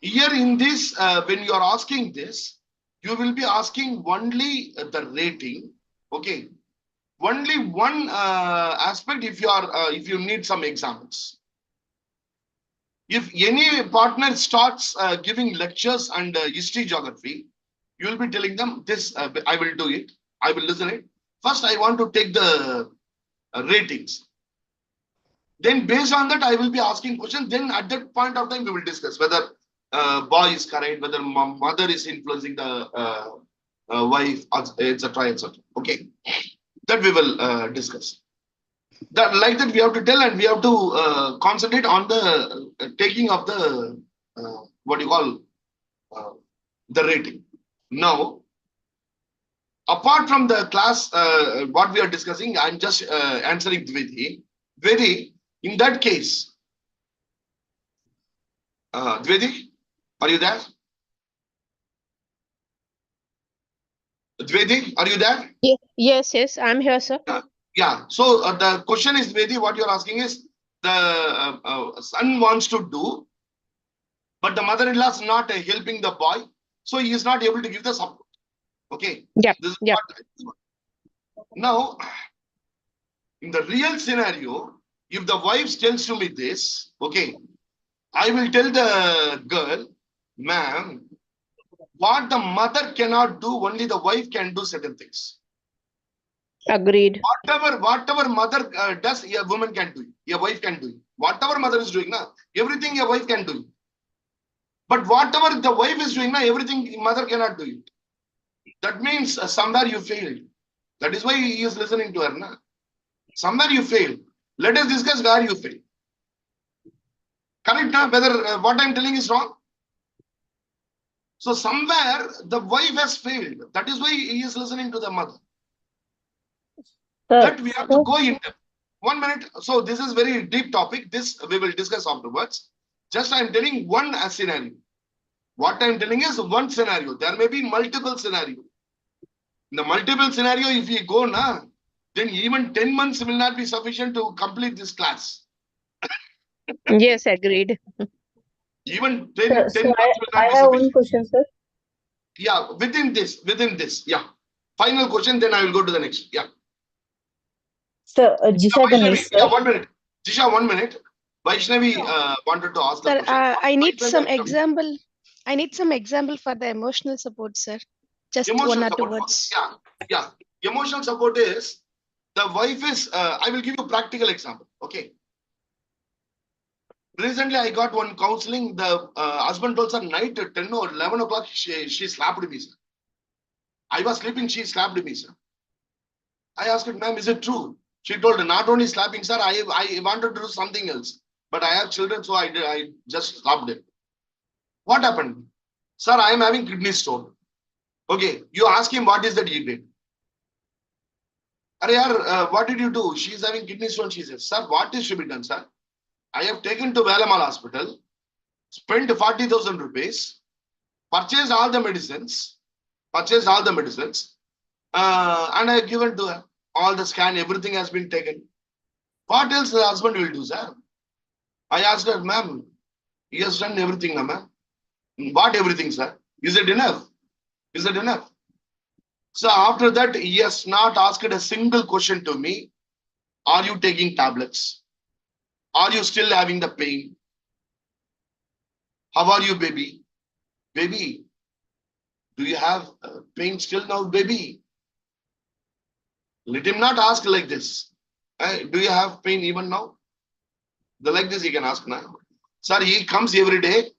Here in this, when you are asking this, you will be asking only the rating. Okay. Only one aspect if you are if you need some examples. If any partner starts giving lectures and history geography, you will be telling them this, I will do it. I will listen it. First, I want to take the ratings. Then based on that, I will be asking questions. Then at that point of time, we will discuss whether boy is correct, whether mother is influencing the wife, etc., etc. Okay, that we will discuss. That like that we have to tell, and we have to concentrate on the taking of the what you call the rating. Now, apart from the class, what we are discussing, I'm just answering Dwivedi. Dwivedi, in that case, Dwivedi, are you there? Dwivedi, are you there? Yes, I'm here, sir. Yeah. So the question is, Dwivedi, what you're asking is the son wants to do, but the mother-in-law is not helping the boy, so he is not able to give the support. Okay. Yeah. This is Yeah. what. Now, in the real scenario, if the wife tells to me this, okay, I will tell the girl, ma'am, what the mother cannot do, only the wife can do certain things. Agreed. Whatever mother does, a woman can do it. A wife can do it. Whatever mother is doing, everything a wife can do it. But whatever the wife is doing, everything mother cannot do it. That means somewhere you failed. That is why he is listening to her. Somewhere you failed. Let us discuss where you failed. Correct? Whether what I'm telling is wrong. So somewhere the wife has failed. That is why he is listening to the mother. That we have to go in depth. 1 minute. So this is very deep topic. This we will discuss afterwards. Just I'm telling one scenario. What I'm telling is one scenario. There may be multiple scenarios. In the multiple scenario, if we go now, then even 10 months will not be sufficient to complete this class. Yes, agreed. Even 10 months will I not be have one sufficient. question, sir. Yeah, within this. Yeah. Final question, then I will go to the next. Yeah. Sir, Jisha Ganesh, Vaishnavi, yeah, sir. 1 minute. Jisha, 1 minute. Vaishnavi wanted to ask the Sir, question. I need Vaishnavi, some example. I need some example for the emotional support, sir. Just one emotional or two support. words. Yeah. Emotional support is The wife is, I will give you a practical example. Okay. Recently, I got one counseling. The husband told her night at 10 or 11 o'clock, she slapped me, sir. I was sleeping, she slapped me, sir. I asked her, ma'am, is it true? She told, not only slapping, sir, I wanted to do something else. But I have children, so I just slapped him. What happened? Sir, I am having kidney stone. Okay, you ask him what is that he did. What did you do? She is having kidney stone. She says, sir, what is to be done, sir? I have taken to Velamal hospital, spent 40,000 rupees, purchased all the medicines, and I have given to her. All the scan, everything has been taken. What else the husband will do, sir? I asked her, ma'am, he has done everything, ma'am. What everything, sir? Is it enough? Is it enough? So after that, he has not asked a single question to me. Are you taking tablets? Are you still having the pain? How are you, baby? Baby, do you have pain still now, baby? Let him not ask like this. Do you have pain even now? Like this he can ask now. Sir, he comes every day,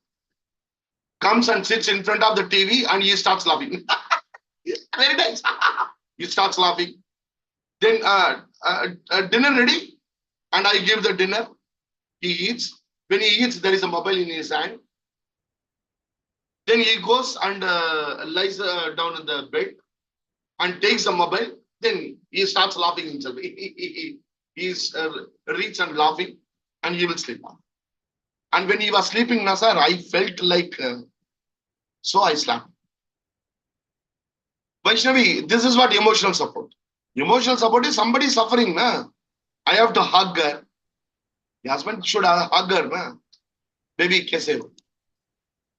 comes and sits in front of the TV and he starts laughing. Very nice. He starts laughing. Then dinner ready? And I give the dinner. He eats. When he eats, there is a mobile in his hand. Then he goes and lies down in the bed and takes the mobile. Then he starts laughing himself. He's reach and laughing and he will sleep. And when he was sleeping, Nasar, I felt like, so I slept. Vaishnavi, this is what emotional support. Emotional support is somebody suffering. Na? I have to hug her. The husband should hug her. Na? Baby, kaise ho?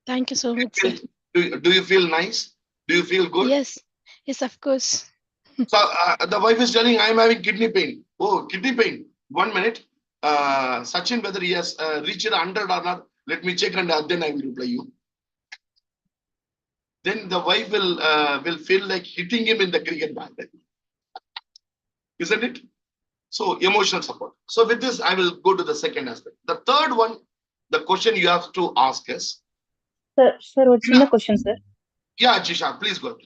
Thank you so much, sir. Do you feel nice? Do you feel good? Yes, yes, of course. So the wife is telling, I am having kidney pain. Oh, kidney pain. 1 minute. Sachin, whether he has reached 100 or not, let me check and then I will reply you. Then the wife will feel like hitting him in the cricket bat. Isn't it? So emotional support. So with this, I will go to the second aspect. The third one, the question you have to ask is. Sir, what's in the question, sir? Yeah, Jisha, please go ahead.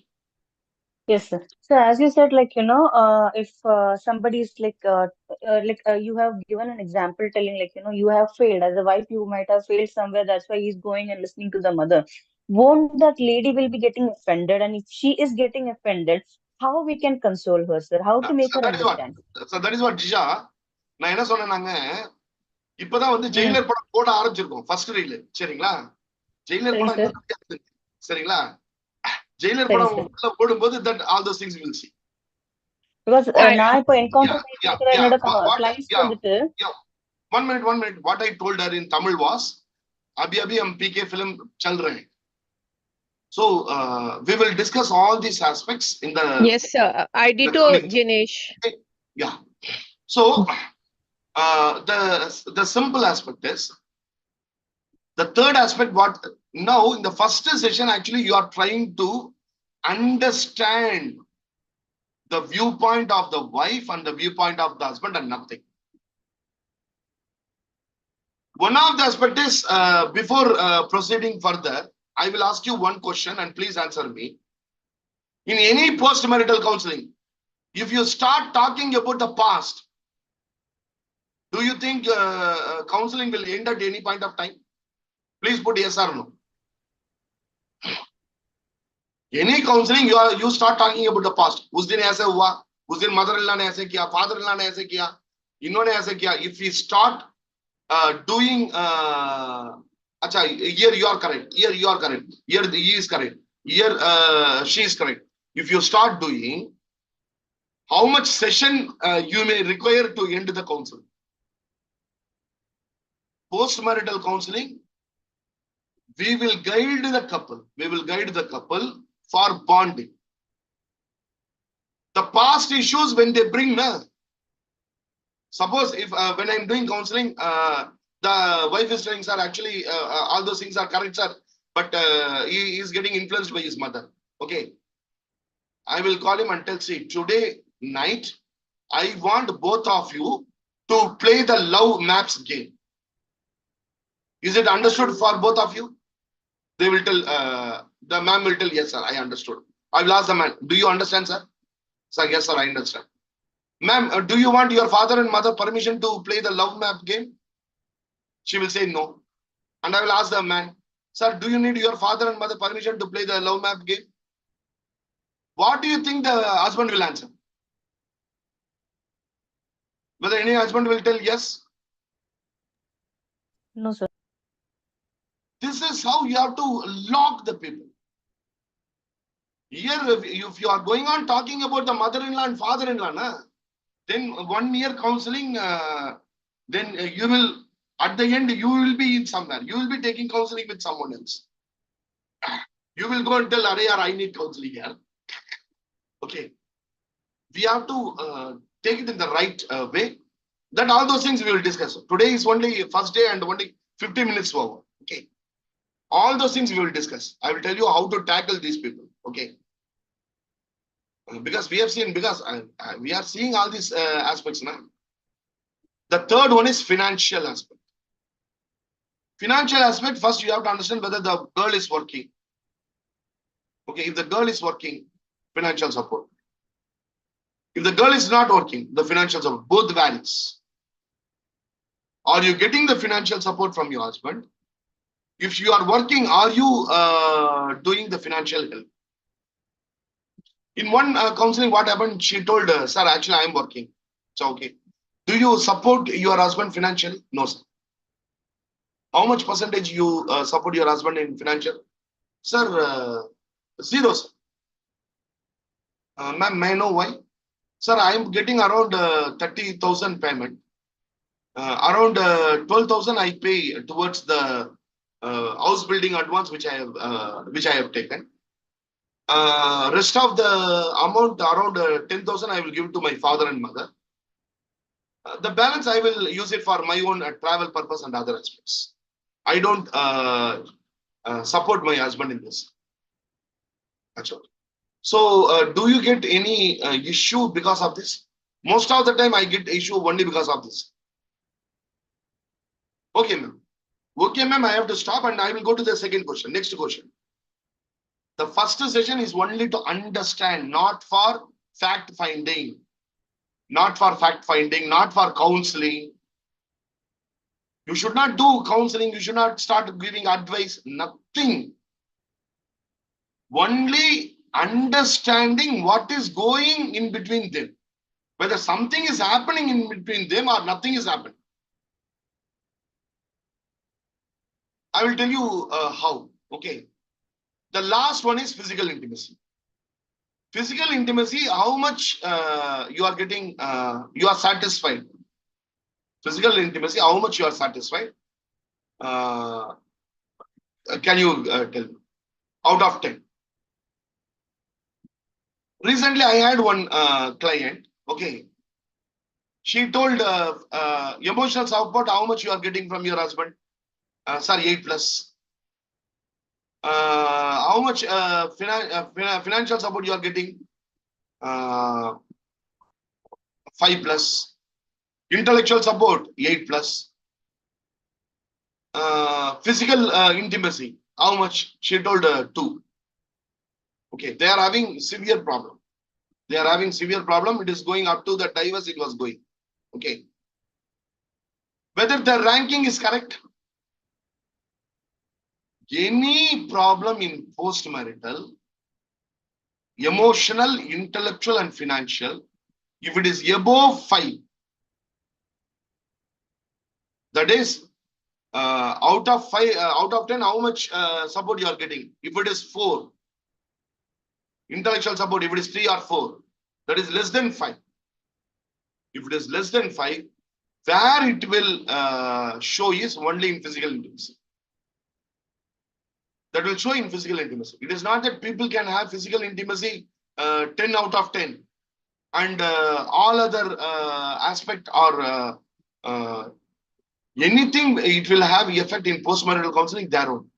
Yes, sir. So as you said, like, if somebody is like you have given an example telling like, you have failed as a wife, you might have failed somewhere. That's why he's going and listening to the mother. Won't that lady will be getting offended? And if she is getting offended, how we can console her, sir? How to make her understand? So that is what Jisha, நான் என்ன சொன்னேனாங்க இப்பதான் வந்து Jailer படம் போட ஆரம்பிச்சிருக்கோம் first reel சரிங்களா Jailer படம் சரிங்களா ஜெயிலர் படம் உள்ள போடும்போது that all those things we will see because நான் இப்ப என்கவுண்டர் பண்ணிட்டு என்னோட கிளையண்ட்ஸ் வந்துட்டு one minute what I told her in Tamil was abhi hum PK film chal rahe hain so we will discuss all these aspects in the yes sir I did to Jinesh yeah so the simple aspect is the third aspect what now in the first session actually you are trying to understand the viewpoint of the wife and the viewpoint of the husband and nothing. One of the aspects is before proceeding further, I will ask you one question and please answer me. In any post-marital counseling, if you start talking about the past, do you think counseling will end at any point of time? Please put yes or no. Any counseling, you start talking about the past. उस दिन ऐसे हुआ, उस दिन mother-in-law ने ऐसे किया, father-in-law ने ऐसे किया, इन्होंने ऐसे किया. If we start doing, अच्छा, here you are correct, here you are correct, here he is correct, here she is correct. If you start doing, how much session you may require to end the counseling? Post-marital counseling, we will guide the couple. We will guide the couple for bonding. The past issues when they bring, suppose if when I'm doing counseling, the wife is saying, sir, actually all those things are correct, sir, but he is getting influenced by his mother. Okay. I will call him and tell, see, today night, I want both of you to play the love maps game. Is it understood for both of you? They will tell, the ma'am will tell, yes, sir, I understood. I will ask the man, do you understand, sir? Sir, yes, sir, I understand. Ma'am, do you want your father and mother permission to play the love map game? She will say no. And I will ask the man, sir, do you need your father and mother permission to play the love map game? What do you think the husband will answer? Whether any husband will tell yes? No, sir. This is how you have to lock the people. Here, if you are going on talking about the mother-in-law and father-in-law, then 1 year counseling, then you will, at the end, you will be in somewhere. You will be taking counseling with someone else. You will go and tell, Arey, I need counseling here. Okay. We have to take it in the right way. That all those things we will discuss. Today is only first day and only 50 minutes over. Okay. All those things we will discuss. I will tell you how to tackle these people. Okay. Because we have seen, we are seeing all these aspects now. The third one is financial aspect. Financial aspect, first you have to understand whether the girl is working. Okay, if the girl is working, financial support. If the girl is not working, the financial support, both varies. Are you getting the financial support from your husband? If you are working, are you doing the financial help? In one counseling, what happened? She told, sir, actually, I am working. So, okay. Do you support your husband financially? No, sir. How much percentage you support your husband in financial? Sir, 0, sir. Ma'am, may I know why? Sir, I am getting around 30,000 payment. Around 12,000 I pay towards the house building advance which I have taken. Rest of the amount, around 10,000, I will give to my father and mother. The balance I will use it for my own travel purpose and other aspects. I don't support my husband in this. That's all. So, do you get any issue because of this? Most of the time, I get issue only because of this. Okay, ma'am. Okay, ma'am, I have to stop and I will go to the second question. Next question. The first session is only to understand, not for fact finding. Not for fact finding, not for counseling. You should not do counseling. You should not start giving advice. Nothing. Only understanding what is going in between them. Whether something is happening in between them or nothing is happening. I will tell you how. Okay. The last one is physical intimacy. Physical intimacy, how much you are getting, you are satisfied. Physical intimacy, how much you are satisfied. Can you tell me? Out of 10. Recently, I had one client. Okay. She told emotional support, how much you are getting from your husband? Sorry, 8+. How much financial support you are getting? 5+. Intellectual support, 8+. Physical intimacy, how much? She told 2. Okay, they are having severe problem. They are having severe problem. It is going up to the divorce. It was going. Okay. Whether the ranking is correct? Any problem in post-marital, emotional, intellectual, and financial, if it is above 5, that is out of 5, out of 10, how much support you are getting? If it is 4, intellectual support, if it is 3 or 4, that is less than 5. If it is less than 5, where it will show is only in physical intimacy. That will show in physical intimacy. It is not that people can have physical intimacy 10 out of 10 and all other aspect or anything, it will have effect in postmarital counseling their own.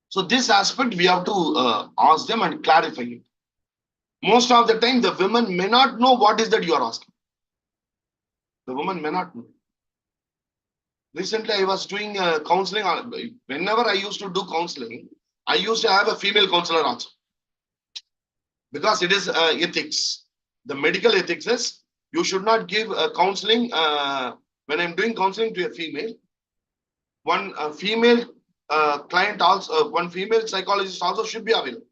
So this aspect we have to ask them and clarify it. Most of the time, the women may not know what is that you are asking. The woman may not know. Recently, I was doing counseling. Whenever I used to do counseling, I used to have a female counselor also. Because it is ethics. The medical ethics is you should not give counseling. When I'm doing counseling to a female, one female client also, one female psychologist also should be available.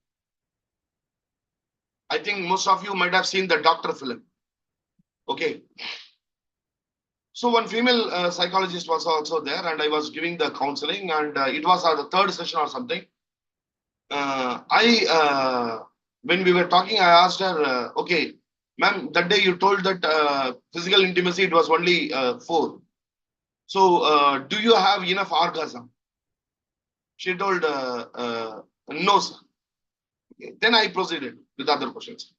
I think most of you might have seen the doctor film. Okay. So one female psychologist was also there, and I was giving the counseling, and it was the third session or something. When we were talking, I asked her, okay, ma'am, that day you told that physical intimacy, it was only 4. So do you have enough orgasm? She told, no, sir. Okay. Then I proceeded with other questions.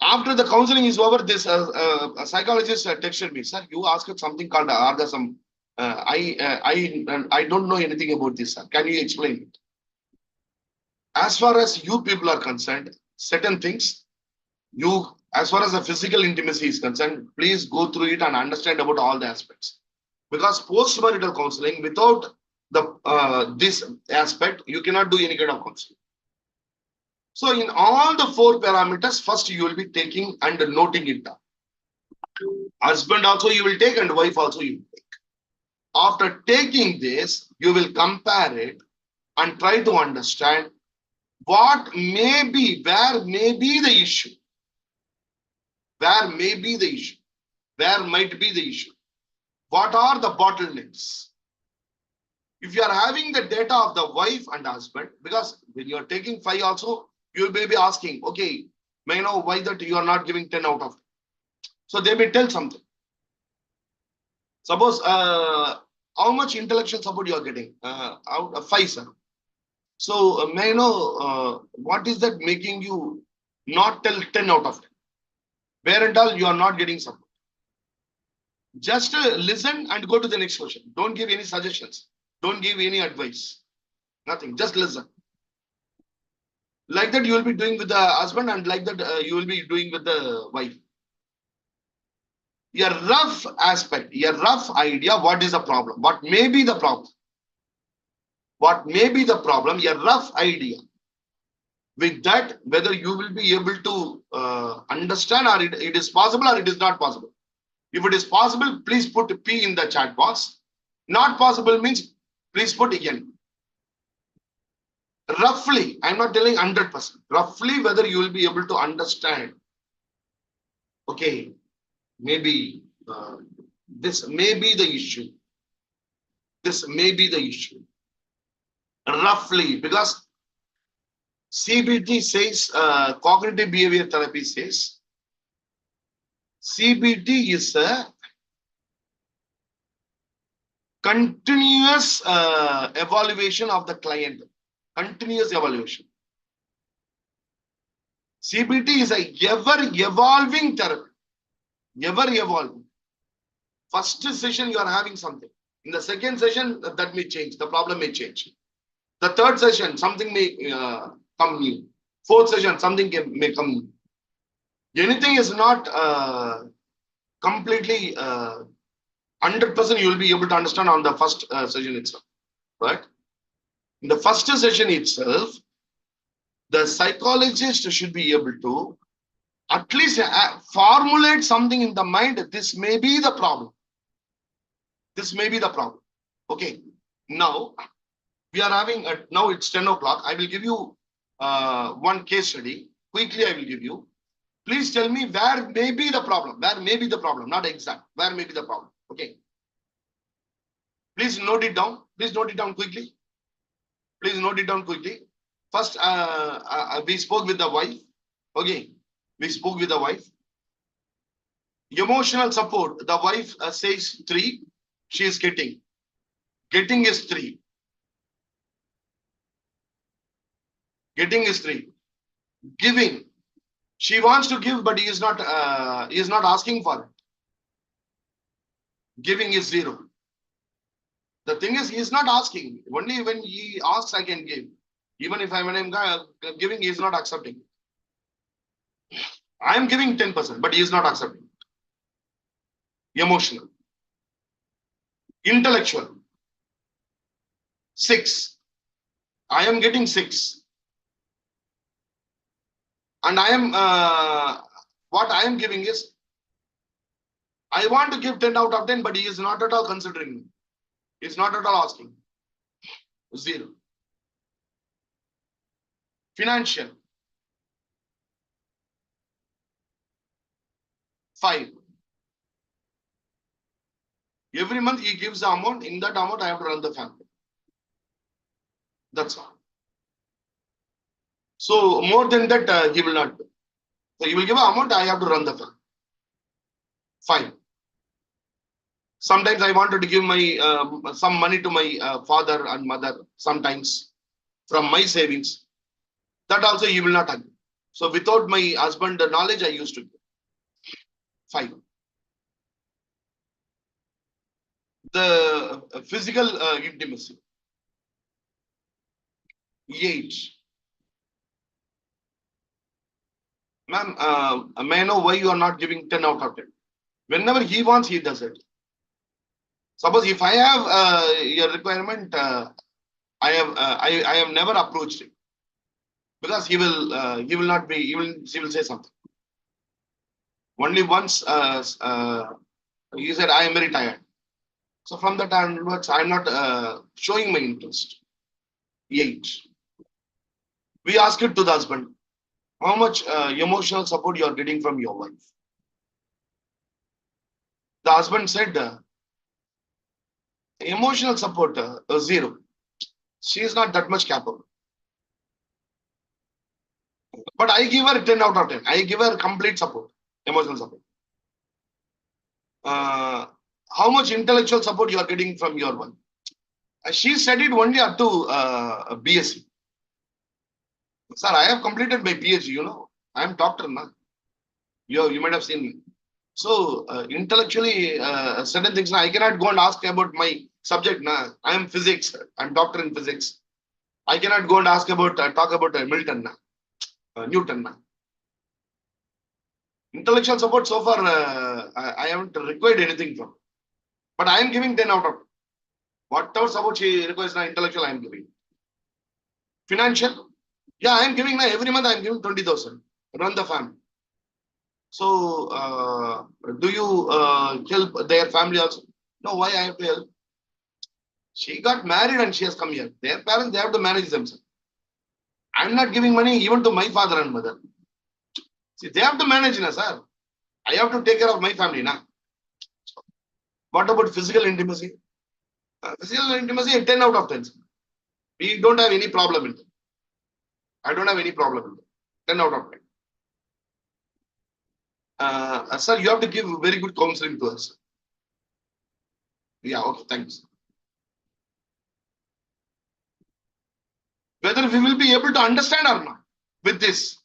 After the counseling is over, this psychologist texted me, sir, you asked something called orgasm. I don't know anything about this, sir. Can you explain it? As far as you people are concerned, certain things, as far as the physical intimacy is concerned, please go through it and understand about all the aspects. Because post-marital counseling, without the this aspect, you cannot do any kind of counseling. So in all the 4 parameters, first you will be taking and noting it down. Husband also you will take and wife also you will take. After taking this, you will compare it and try to understand what may be, where may be the issue. Where may be the issue. Where might be the issue. What are the bottlenecks? If you are having the data of the wife and husband, because when you are taking 5 also, you may be asking, okay, may I know why that you are not giving 10 out of 10? So they may tell something. Suppose how much intellectual support you are getting? Out of 5, sir. So may I know what is that making you not tell 10 out of 10? Where and all you are not getting support. Just listen and go to the next question. Don't give any suggestions. Don't give any advice. Nothing. Just listen. Like that you will be doing with the husband, and like that you will be doing with the wife. A rough aspect, a rough idea, what is the problem? What may be the problem? What may be the problem? A rough idea. With that, whether you will be able to understand, or it is possible or it is not possible. If it is possible, please put P in the chat box. Not possible means please put again. Roughly, I'm not telling 100%. Roughly, whether you will be able to understand. Okay, maybe this may be the issue. This may be the issue. Roughly, because CBT says, cognitive behavior therapy says, CBT is a continuous evaluation of the client. Continuous evaluation. CBT is a ever-evolving therapy. Ever-evolving. First session, you are having something. In the second session, that may change. The problem may change. The third session, something may come new. Fourth session, something may come new. Anything is not completely 100% you will be able to understand on the first session itself. Right? In the first session itself, the psychologist should be able to at least formulate something in the mind. This may be the problem. This may be the problem. Okay. Now, we are having, now it's 10 o'clock. I will give you one case study. Quickly, I will give you. Please tell me where may be the problem. Where may be the problem, not exact. Where may be the problem. Okay. Please note it down. Please note it down quickly. Please note it down quickly. First, we spoke with the wife. Okay. We spoke with the wife. Emotional support. The wife says 3. She is getting. Getting is 3. Getting is 3. Giving. She wants to give, but he is not asking for it. Giving is 0. The thing is, he is not asking. Only when he asks, I can give. Even if when I'm giving, he is not accepting. I am giving 10%, but he is not accepting. Emotional. Intellectual. 6. I am getting 6. And I am, what I am giving is, I want to give 10 out of 10, but he is not at all considering me. He is not at all asking. 0. Financial. 5. Every month he gives the amount. In that amount, I have to run the family. That's all. So more than that, he will not do. So he will give an amount, I have to run the family. 5. Sometimes I wanted to give my some money to my father and mother, sometimes from my savings. That also he will not agree. So without my husband knowledge, I used to give. 5. The physical intimacy. 8. Ma'am, may I know why you are not giving 10 out of 10? Whenever he wants, he does it. Suppose if I have your requirement, I have never approached him, because he will not be, he will say something. Only once he said, I am very tired. So from that onwards, I am not showing my interest. 8. We ask it to the husband, how much emotional support you are getting from your wife? The husband said, emotional support 0. She is not that much capable. But I give her 10 out of 10. I give her complete support, emotional support. How much intellectual support you are getting from your wife? She studied only up to BSc. Sir, I have completed my PhD, you know. I am doctor now. You might have seen me. So intellectually, certain things, I cannot go and ask about my subject now. I am physics. I am doctor in physics. I cannot go and ask about, talk about Milton now, Newton now. Intellectual support, so far, I haven't required anything from. But I am giving 10 out of 10. Whatever support she requires now, intellectual, I am giving. Financial, yeah, I am giving now, every month I am giving 20,000. Run the family. So, do you help their family also? No, why I have to help? She got married and she has come here. Their parents, they have to manage themselves. I am not giving money even to my father and mother. See, they have to manage now, sir. I have to take care of my family now. What about physical intimacy? Physical intimacy, 10 out of 10. We don't have any problem in it. I don't have any problem in it. 10 out of 10. Sir, you have to give very good counseling to us. Yeah, okay, thanks. Whether we will be able to understand or not with this,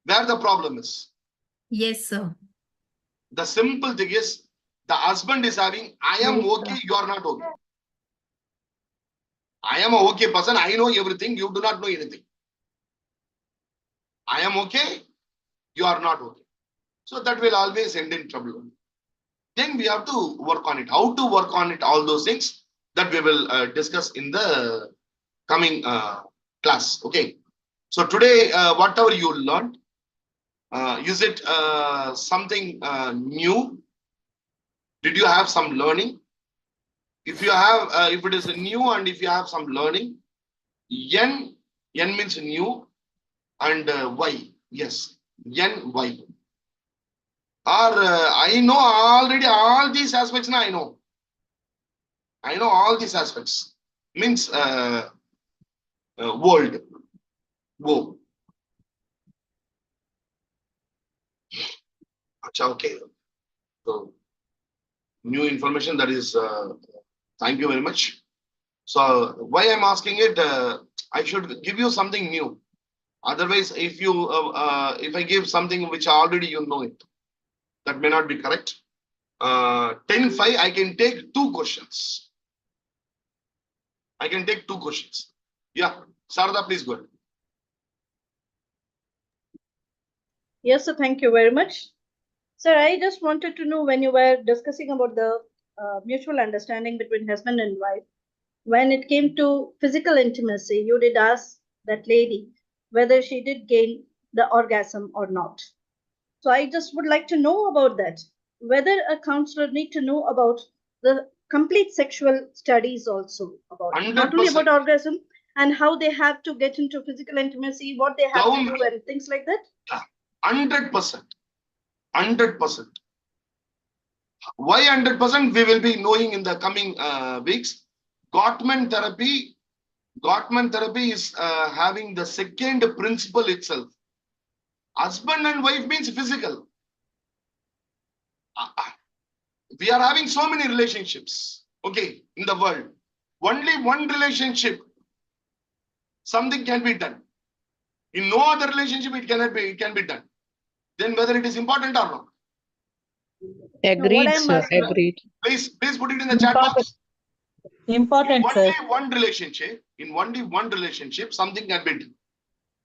where the problem is. Yes, sir. The simple thing is, the husband is having, I am Yes, okay, sir. you are not okay. I am a okay person, I know everything, you do not know anything. I am okay, you are not okay. So that will always end in trouble. Then we have to work on it. How to work on it, all those things that we will discuss in the coming class. Okay. So today, whatever you learned, is it something new? Did you have some learning? If you have, if it is new and if you have some learning, N means new, and Y, yes, N, Y. Or I know already all these aspects now, I know. I know all these aspects. Means world. Wo. Acha, okay. So new information, that is, thank you very much. So why I'm asking it, I should give you something new. Otherwise, if you if I give something which already you know it, that may not be correct. 10-5, I can take 2 questions. I can take 2 questions. Yeah, Sarada, please go ahead. Yes, sir. Thank you very much. Sir, I just wanted to know when you were discussing about the mutual understanding between husband and wife, when it came to physical intimacy, you did ask that lady whether she did gain the orgasm or not. So I just would like to know about that. Whether a counselor need to know about the complete sexual studies also about not only 100%. about orgasm and how they have to get into physical intimacy, what they have to do and things like that. 100%. 100%. Why 100%? We will be knowing in the coming weeks. Gottman therapy is having the second principle itself. Husband and wife means physical. We are having so many relationships, okay, in the world. Only one relationship, something can be done. In no other relationship, it can be done. Then whether it is important or not. Agreed, sir. Agreed. Please put it in the chat box. Important, sir. In only one relationship, something can be done.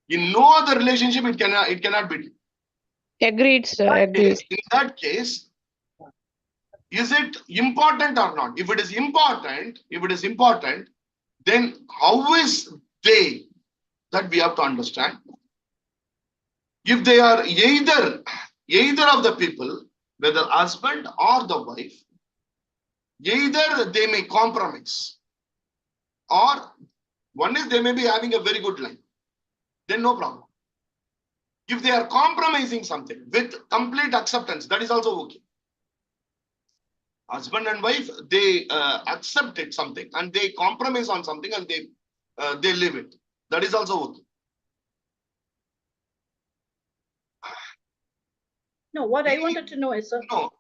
In no other relationship, it cannot be done. Agreed, sir. Agreed. In that case, is it important or not? If it is important, then how is they that we have to understand? If they are either of the people, whether husband or the wife, either they may compromise, or one is they may be having a very good life, then no problem. If they are compromising something with complete acceptance, that is also okay. Husband and wife, they accept it something and they compromise on something and they live it. That is also okay. No, what I wanted to know is, sir. No,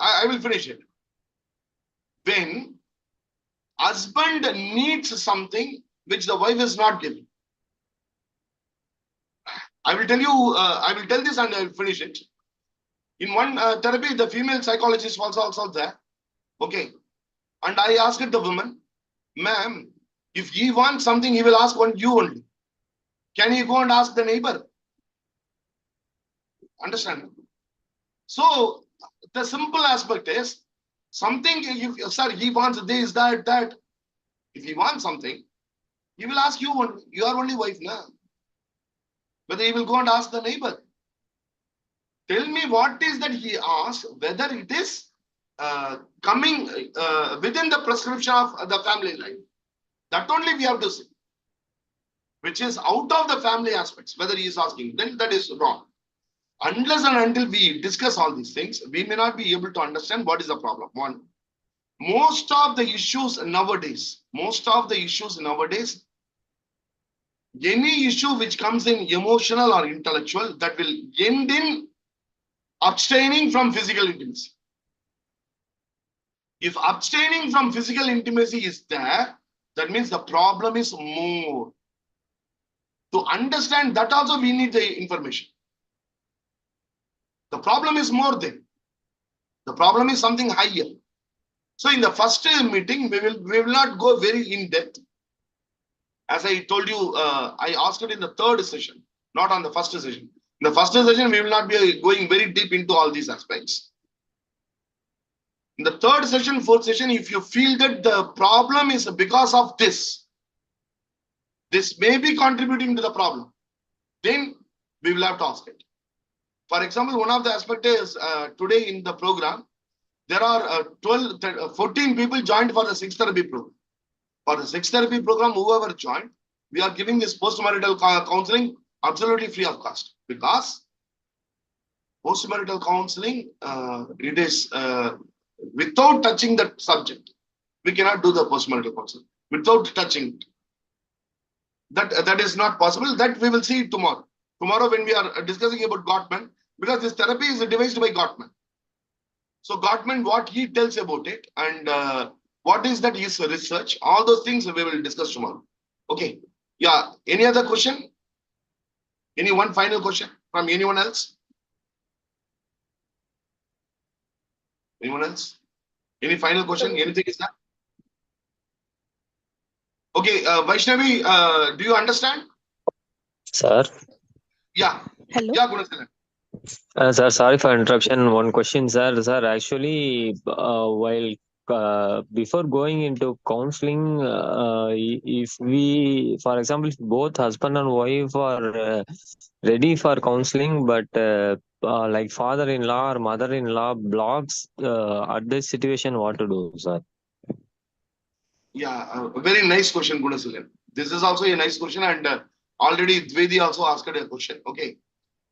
I will finish it. When husband needs something which the wife is not giving, I will tell this and I will finish it. In one therapy, the female psychologist was also there. Okay. And I asked the woman, ma'am, if he wants something, he will ask you only. Can he go and ask the neighbor? Understand? So the simple aspect is something, if sir, he wants this, that. If he wants something, he will ask you only. You are only wife now. Whether he will go and ask the neighbor. Tell me what is that he asks, whether it is coming within the prescription of the family life. That only we have to see. Which is out of the family aspects, whether he is asking, then that is wrong. Unless and until we discuss all these things, we may not be able to understand what is the problem. One, most of the issues nowadays, any issue which comes in emotional or intellectual, that will end in abstaining from physical intimacy. If abstaining from physical intimacy is there, that means the problem is more. To understand that also we need the information. The problem is more than. The problem is something higher. So in the first meeting, we will not go very in depth. As I told you, I asked it in the third session, not on the first session. In the first session, we will not be going very deep into all these aspects. In the third session, fourth session, if you feel that the problem is because of this may be contributing to the problem, then we will have to ask it. For example, one of the aspects is today in the program, there are 14 people joined for the 6 therapy program. For the 6 therapy program, whoever joined, we are giving this post-marital counseling absolutely free of cost. Because post-marital counseling, it is without touching that subject. We cannot do the post-marital counseling without touching it. That is not possible. That we will see tomorrow. Tomorrow when we are discussing about Gottman, because this therapy is devised by Gottman. So Gottman, what he tells about it and what is that his research, all those things we will discuss tomorrow. Okay. Yeah. Any other question? Any one final question from anyone else? Anyone else? Any final question? Anything is that? Okay, Vaishnavi, do you understand? Sir. Yeah. Hello. Yeah, Gunasalan. Sir, sorry for interruption. One question, sir. Sir, actually, while before going into counseling, if we, for example, if both husband and wife are ready for counseling, but like father-in-law or mother-in-law blocks at this situation, what to do, sir? Yeah, a very nice question, Gunasilan. This is also a nice question, and already Dvedi also asked a question. Okay,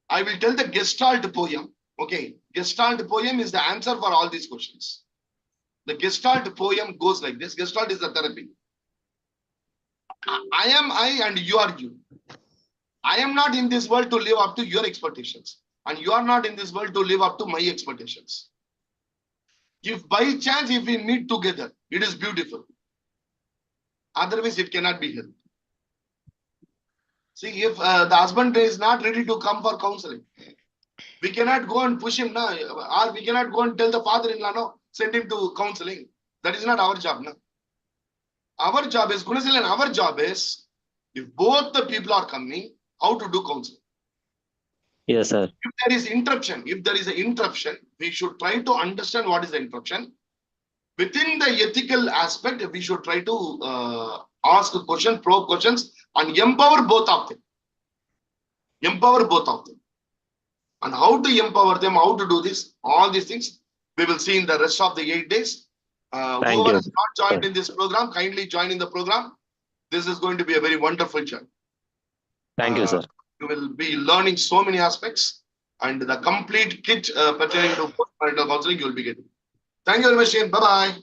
I will tell the Gestalt poem. Okay, Gestalt poem is the answer for all these questions. The Gestalt poem goes like this. Gestalt is the therapy. I am I and you are you. I am not in this world to live up to your expectations, and you are not in this world to live up to my expectations. If by chance, if we meet together, it is beautiful. Otherwise, it cannot be helped. See, if the husband is not ready to come for counseling, we cannot go and push him now, or we cannot go and tell the father-in-law, no, send him to counseling. That is not our job now. Our job is, Gunasilan, our job is, if both the people are coming, how to do counseling. Yes, sir. If there is an interruption, we should try to understand what is the interruption. Within the ethical aspect, we should try to ask a question, probe questions, and empower both of them. Empower both of them. And how to empower them, how to do this, all these things, we will see in the rest of the 8 days. Thank Whoever you. has not joined in this program, kindly join in the program. This is going to be a very wonderful journey. Thank you, sir. You will be learning so many aspects, and the complete kit pertaining to postmarital counseling you will be getting. Thank you very much, Shane. Bye-bye.